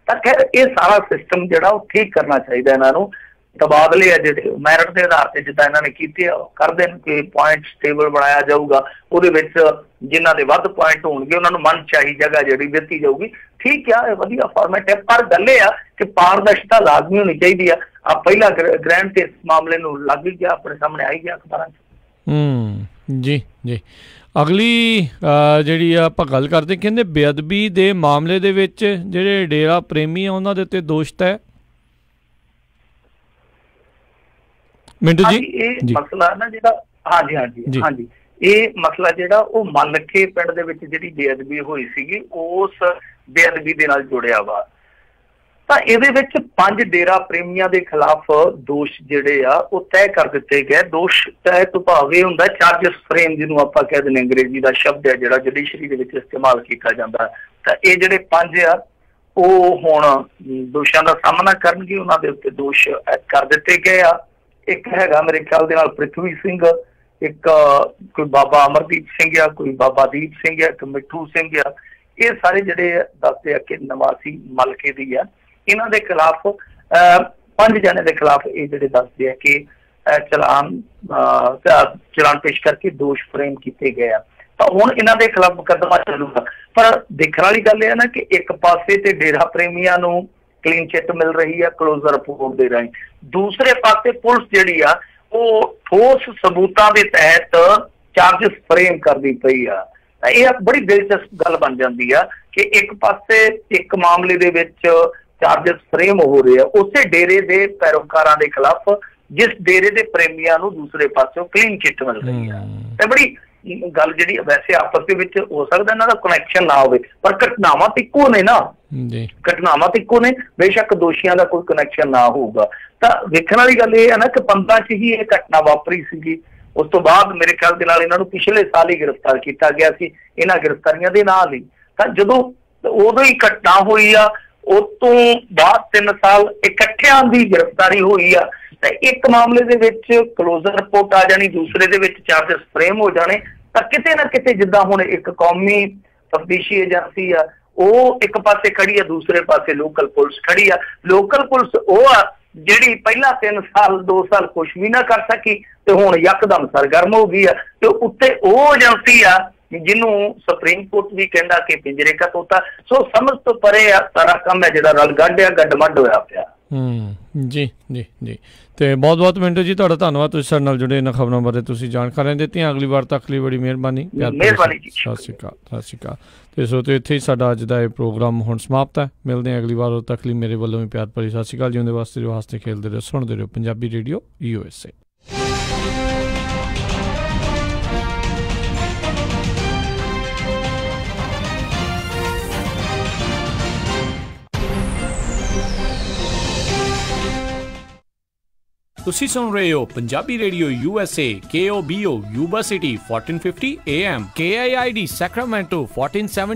B: ਤਾਂ ਖੈਰ ਇਹ ਸਾਰਾ ਸਿਸਟਮ ਜਿਹੜਾ ਉਹ ਠੀਕ ਕਰਨਾ ਚਾਹੀਦਾ ਇਹਨਾਂ ਨੂੰ। ਤਬਾਦਲੇ ਆ ਜਿਹੜੇ ਮੈਰਿਟ ਦੇ ਆਧਾਰ ਤੇ ਜਿੱਦਾਂ ਇਹਨਾਂ ਨੇ ਕੀਤੇ ਆ ਕਰ ਦੇਣ, ਕਿ ਪੁਆਇੰਟਸ ਟੇਬਲ ਬਣਾਇਆ ਜਾਊਗਾ, ਉਹਦੇ ਵਿੱਚ ਜਿਨ੍ਹਾਂ ਦੇ ਵੱਧ ਪੁਆਇੰਟ ਹੋਣਗੇ ਉਹਨਾਂ ਨੂੰ ਮਨਚਾਹੀ ਜਗ੍ਹਾ ਜਿਹੜੀ ਦਿੱਤੀ ਜਾਊਗੀ। ਠੀਕ ਆ, ਇਹ ਵਧੀਆ ਫਾਰਮੈਟ ਹੈ, ਪਰ ਗੱਲ ਇਹ ਆ ਕਿ ਪਾਰਦਰਸ਼ਤਾ ਲਾਜ਼ਮੀ ਹੋਣੀ ਚਾਹੀਦੀ ਆ। ਪਹਿਲਾ ਗ੍ਰੈਂਡ ਤੇ ਇਸ ਮਾਮਲੇ ਨੂੰ ਲੱਗ ਹੀ ਗਿਆ, ਆਪਣੇ ਸਾਹਮਣੇ ਆਈ ਗਿਆ ਅਖਬਾਰਾਂ 'ਚ।
A: ਜੀ ਜੀ। ਅਗਲੀ ਜਿਹੜੀ ਆਪਾਂ ਗੱਲ ਕਰਦੇ, ਕਹਿੰਦੇ ਬੇਅਦਬੀ ਦੇ ਮਾਮਲੇ ਦੇ ਵਿੱਚ ਜਿਹੜੇ ਡੇਰਾ ਪ੍ਰੇਮੀ ਆ ਉਹਨਾਂ ਦੇ ਉੱਤੇ ਦੋਸ਼ ਤੈਅ। ਮਿੰਟੂ ਜੀ,
B: ਇਹ ਮਸਲਾ ਨਾ ਜਿਹੜਾ ਹਾਂਜੀ ਇਹ ਮਸਲਾ ਜਿਹੜਾ ਉਹ ਮਲਕੇ ਪਿੰਡ ਦੇ ਵਿੱਚ ਜਿਹੜੀ ਬੇਅਦਬੀ ਹੋਈ ਸੀਗੀ, ਉਸ ਬੇਅਦਬੀ ਦੇ ਨਾਲ ਜੁੜਿਆ ਵਾ। ਤਾਂ ਇਹਦੇ ਵਿੱਚ 5 ਡੇਰਾ ਪ੍ਰੇਮੀਆਂ ਦੇ ਖਿਲਾਫ ਦੋਸ਼ ਜਿਹੜੇ ਆ ਉਹ ਤੈਅ ਕਰ ਦਿੱਤੇ ਗਏ। ਦੋਸ਼ ਤੈਅ ਤੋਂ ਭਾਵ ਇਹ ਹੁੰਦਾ ਚਾਰਜਸ ਫਰੇਮ, ਜਿਹਨੂੰ ਆਪਾਂ ਕਹਿ ਦਿੰਦੇ, ਅੰਗਰੇਜ਼ੀ ਦਾ ਸ਼ਬਦ ਹੈ ਜਿਹੜਾ ਜੁਡੀਸ਼ਰੀ ਦੇ ਵਿੱਚ ਇਸਤੇਮਾਲ ਕੀਤਾ ਜਾਂਦਾ। ਤਾਂ ਇਹ ਜਿਹੜੇ 5 ਆ ਉਹ ਹੁਣ ਦੋਸ਼ਾਂ ਦਾ ਸਾਹਮਣਾ ਕਰਨਗੇ, ਉਹਨਾਂ ਦੇ ਉੱਤੇ ਦੋਸ਼ ਕਰ ਦਿੱਤੇ ਗਏ ਆ। ਇੱਕ ਹੈਗਾ ਮੇਰੇ ਖਿਆਲ ਦੇ ਨਾਲ ਪ੍ਰਿਥਵੀ ਸਿੰਘ, ਇੱਕ ਕੋਈ ਬਾਬਾ ਅਮਰਦੀਪ ਸਿੰਘ ਆ, ਕੋਈ ਬਾਬਾ ਦੀਪ ਸਿੰਘ ਆ, ਇੱਕ ਮਿੱਠੂ ਸਿੰਘ ਆ। ਇਹ ਸਾਰੇ ਜਿਹੜੇ ਦੱਸਦੇ ਆ ਕਿ ਨਵਾਸੀ ਮਲਕੇ ਦੀ ਆ। ਇਹਨਾਂ ਦੇ ਖਿਲਾਫ 5 ਜਣੇ ਦੇ ਖਿਲਾਫ ਇਹ ਜਿਹੜੇ ਦੱਸਦੇ ਆ ਕਿ ਚਲਾਨ ਪੇਸ਼ ਕਰਕੇ ਦੋਸ਼ ਫਰੇਮ ਕੀਤੇ ਗਏ ਆ। ਤਾਂ ਹੁਣ ਇਹਨਾਂ ਦੇ ਖਿਲਾਫ ਮੁਕੱਦਮਾ ਚੱਲੂਗਾ। ਪਰ ਦੇਖਣ ਵਾਲੀ ਗੱਲ ਇਹ ਹੈ ਨਾ ਕਿ ਇੱਕ ਪਾਸੇ ਤੇ ਡੇਰਾ ਪ੍ਰੇਮੀਆਂ ਨੂੰ ਕਲੀਨ ਚਿੱਟ ਮਿਲ ਰਹੀ ਆ ਕਲੋਜ਼ਰ ਰਿਪੋਰਟ ਦੇ ਰਾਹੀਂ, ਦੂਸਰੇ ਪਾਸੇ ਪੁਲਿਸ ਜਿਹੜੀ ਆ ਉਹ ਠੋਸ ਸਬੂਤਾਂ ਦੇ ਤਹਿਤ ਚਾਰਜਸ ਫਰੇਮ ਕਰਦੀ ਪਈ ਆ। ਇਹ ਬੜੀ ਦਿਲਚਸਪ ਗੱਲ ਬਣ ਜਾਂਦੀ ਆ ਕਿ ਇੱਕ ਪਾਸੇ ਇੱਕ ਮਾਮਲੇ ਦੇ ਵਿੱਚ ਚਾਰਜਸ ਫਰੇਮ ਹੋ ਰਹੇ ਆ ਉਸੇ ਡੇਰੇ ਦੇ ਪੈਰੋਕਾਰਾਂ ਦੇ ਖਿਲਾਫ, ਜਿਸ ਡੇਰੇ ਦੇ ਪ੍ਰੇਮੀਆਂ ਨੂੰ ਦੂਸਰੇ ਪਾਸਿਓਂ ਕਲੀਨ ਚਿੱਟ ਮਿਲ ਰਹੀ ਆ। ਤੇ ਬੜੀ ਗੱਲ ਜਿਹੜੀ ਵੈਸੇ ਆਪਸ ਦੇ ਵਿੱਚ ਹੋ ਸਕਦਾ ਇਹਨਾਂ ਦਾ ਕਨੈਕਸ਼ਨ ਨਾ ਹੋਵੇ, ਪਰ ਘਟਨਾਵਾਂ ਤੇ ਇੱਕੋ ਨੇ ਨਾ, ਘਟਨਾਵਾਂ ਤੇ ਇੱਕੋ ਨੇ। ਬੇਸ਼ੱਕ ਦੋਸ਼ੀਆਂ ਦਾ ਕੋਈ ਕਨੈਕਸ਼ਨ ਨਾ ਹੋਊਗਾ। ਤਾਂ ਵੇਖਣ ਵਾਲੀ ਗੱਲ ਇਹ ਹੈ ਨਾ ਕਿ 15 'ਚ ਹੀ ਇਹ ਘਟਨਾ ਵਾਪਰੀ ਸੀਗੀ। ਉਸ ਤੋਂ ਬਾਅਦ ਮੇਰੇ ਖਿਆਲ ਦੇ ਨਾਲ ਇਹਨਾਂ ਨੂੰ ਪਿਛਲੇ ਸਾਲ ਹੀ ਗ੍ਰਿਫਤਾਰ ਕੀਤਾ ਗਿਆ ਸੀ, ਇਹਨਾਂ ਗ੍ਰਿਫਤਾਰੀਆਂ ਦੇ ਨਾਲ ਹੀ। ਤਾਂ ਜਦੋਂ ਉਦੋਂ ਹੀ ਘਟਨਾ ਹੋਈ ਆ, ਉਸ ਤੋਂ ਬਾਅਦ 3 ਸਾਲ ਇਕੱਠਿਆਂ ਦੀ ਗ੍ਰਿਫਤਾਰੀ ਹੋਈ ਆ। ਤਾਂ ਇੱਕ ਮਾਮਲੇ ਦੇ ਵਿੱਚ ਕਲੋਜ਼ਰ ਰਿਪੋਰਟ ਆ ਜਾਣੀ, ਦੂਸਰੇ ਦੇ ਵਿੱਚ ਚਾਰਜਸ ਫਰੇਮ ਹੋ ਜਾਣੇ। ਤਾਂ ਕਿਤੇ ਨਾ ਕਿਤੇ ਜਿੱਦਾਂ ਹੁਣ ਇੱਕ ਕੌਮੀ ਤਫਤੀਸ਼ੀ ਏਜੰਸੀ ਆ ਉਹ ਇੱਕ ਪਾਸੇ ਖੜੀ ਆ, ਦੂਸਰੇ ਪਾਸੇ ਲੋਕਲ ਪੁਲਿਸ ਖੜੀ ਆ। ਲੋਕਲ ਪੁਲਿਸ ਉਹ ਆ ਜਿਹੜੀ ਪਹਿਲਾਂ 3 ਸਾਲ 2 ਸਾਲ ਕੁਛ ਵੀ ਨਾ ਕਰ ਸਕੀ ਤੇ ਹੁਣ ਯਕਦਮ ਸਰਗਰਮ ਹੋ ਗਈ ਆ। ਤੇ ਉੱਤੇ ਉਹ ਏਜੰਸੀ ਆ ਜਿਹਨੂੰ ਸੁਪਰੀਮ ਕੋਰਟ ਵੀ ਕਹਿੰਦਾ ਕਿ ਪਿੰਜਰੇ ਕਾ ਤੋਤਾ। ਸੋ ਸਮਝ ਤੋਂ ਪਰੇ ਆ ਸਾਰਾ ਕੰਮ ਹੈ ਜਿਹੜਾ ਰਲ ਗਾਢਿਆ ਗੱਡਮੱਡ ਹੋਇਆ ਪਿਆ।
A: ਜੀ ਜੀ ਜੀ। ਤੇ ਬਹੁਤ ਬਹੁਤ ਮਿੰਟੂ ਜੀ ਤੁਹਾਡਾ ਧੰਨਵਾਦ, ਤੁਸੀਂ ਸਾਡੇ ਨਾਲ ਜੁੜੇ ਇਹਨਾਂ ਖਬਰਾਂ ਬਾਰੇ ਤੁਸੀਂ ਜਾਣਕਾਰੀਆਂ ਦਿੱਤੀਆਂ। ਅਗਲੀ ਵਾਰ ਤੱਕ ਲਈ ਬੜੀ ਮਿਹਰਬਾਨੀ ਜੀ। ਸਤਿ ਸ਼੍ਰੀ ਅਕਾਲ, ਸਤਿ ਸ਼੍ਰੀ ਅਕਾਲ। ਤੇ ਸੋ ਤੇ ਇੱਥੇ ਹੀ ਸਾਡਾ ਅੱਜ ਦਾ ਇਹ ਪ੍ਰੋਗਰਾਮ ਹੁਣ ਸਮਾਪਤ ਹੈ। ਮਿਲਦੇ ਹਾਂ ਅਗਲੀ ਵਾਰ, ਉਦੋਂ ਤੱਕ ਲਈ ਮੇਰੇ ਵੱਲੋਂ ਵੀ ਪਿਆਰ ਭਰੀ ਸਤਿ ਸ਼੍ਰੀ ਅਕਾਲ। ਜਿਉਂਦੇ ਵਾਸਤੇ ਜੋ ਵਾਸਤੇ ਖੇਲਦੇ ਰਹੋ, ਸੁਣਦੇ ਰਹੋ ਪੰਜਾਬੀ ਰੇਡੀਓ USA। ਤੁਸੀਂ ਸੁਣ ਰਹੇ ਹੋ Punjabi radio USA, KOBO, Yuba City 1450 AM, KIID Sacramento 1470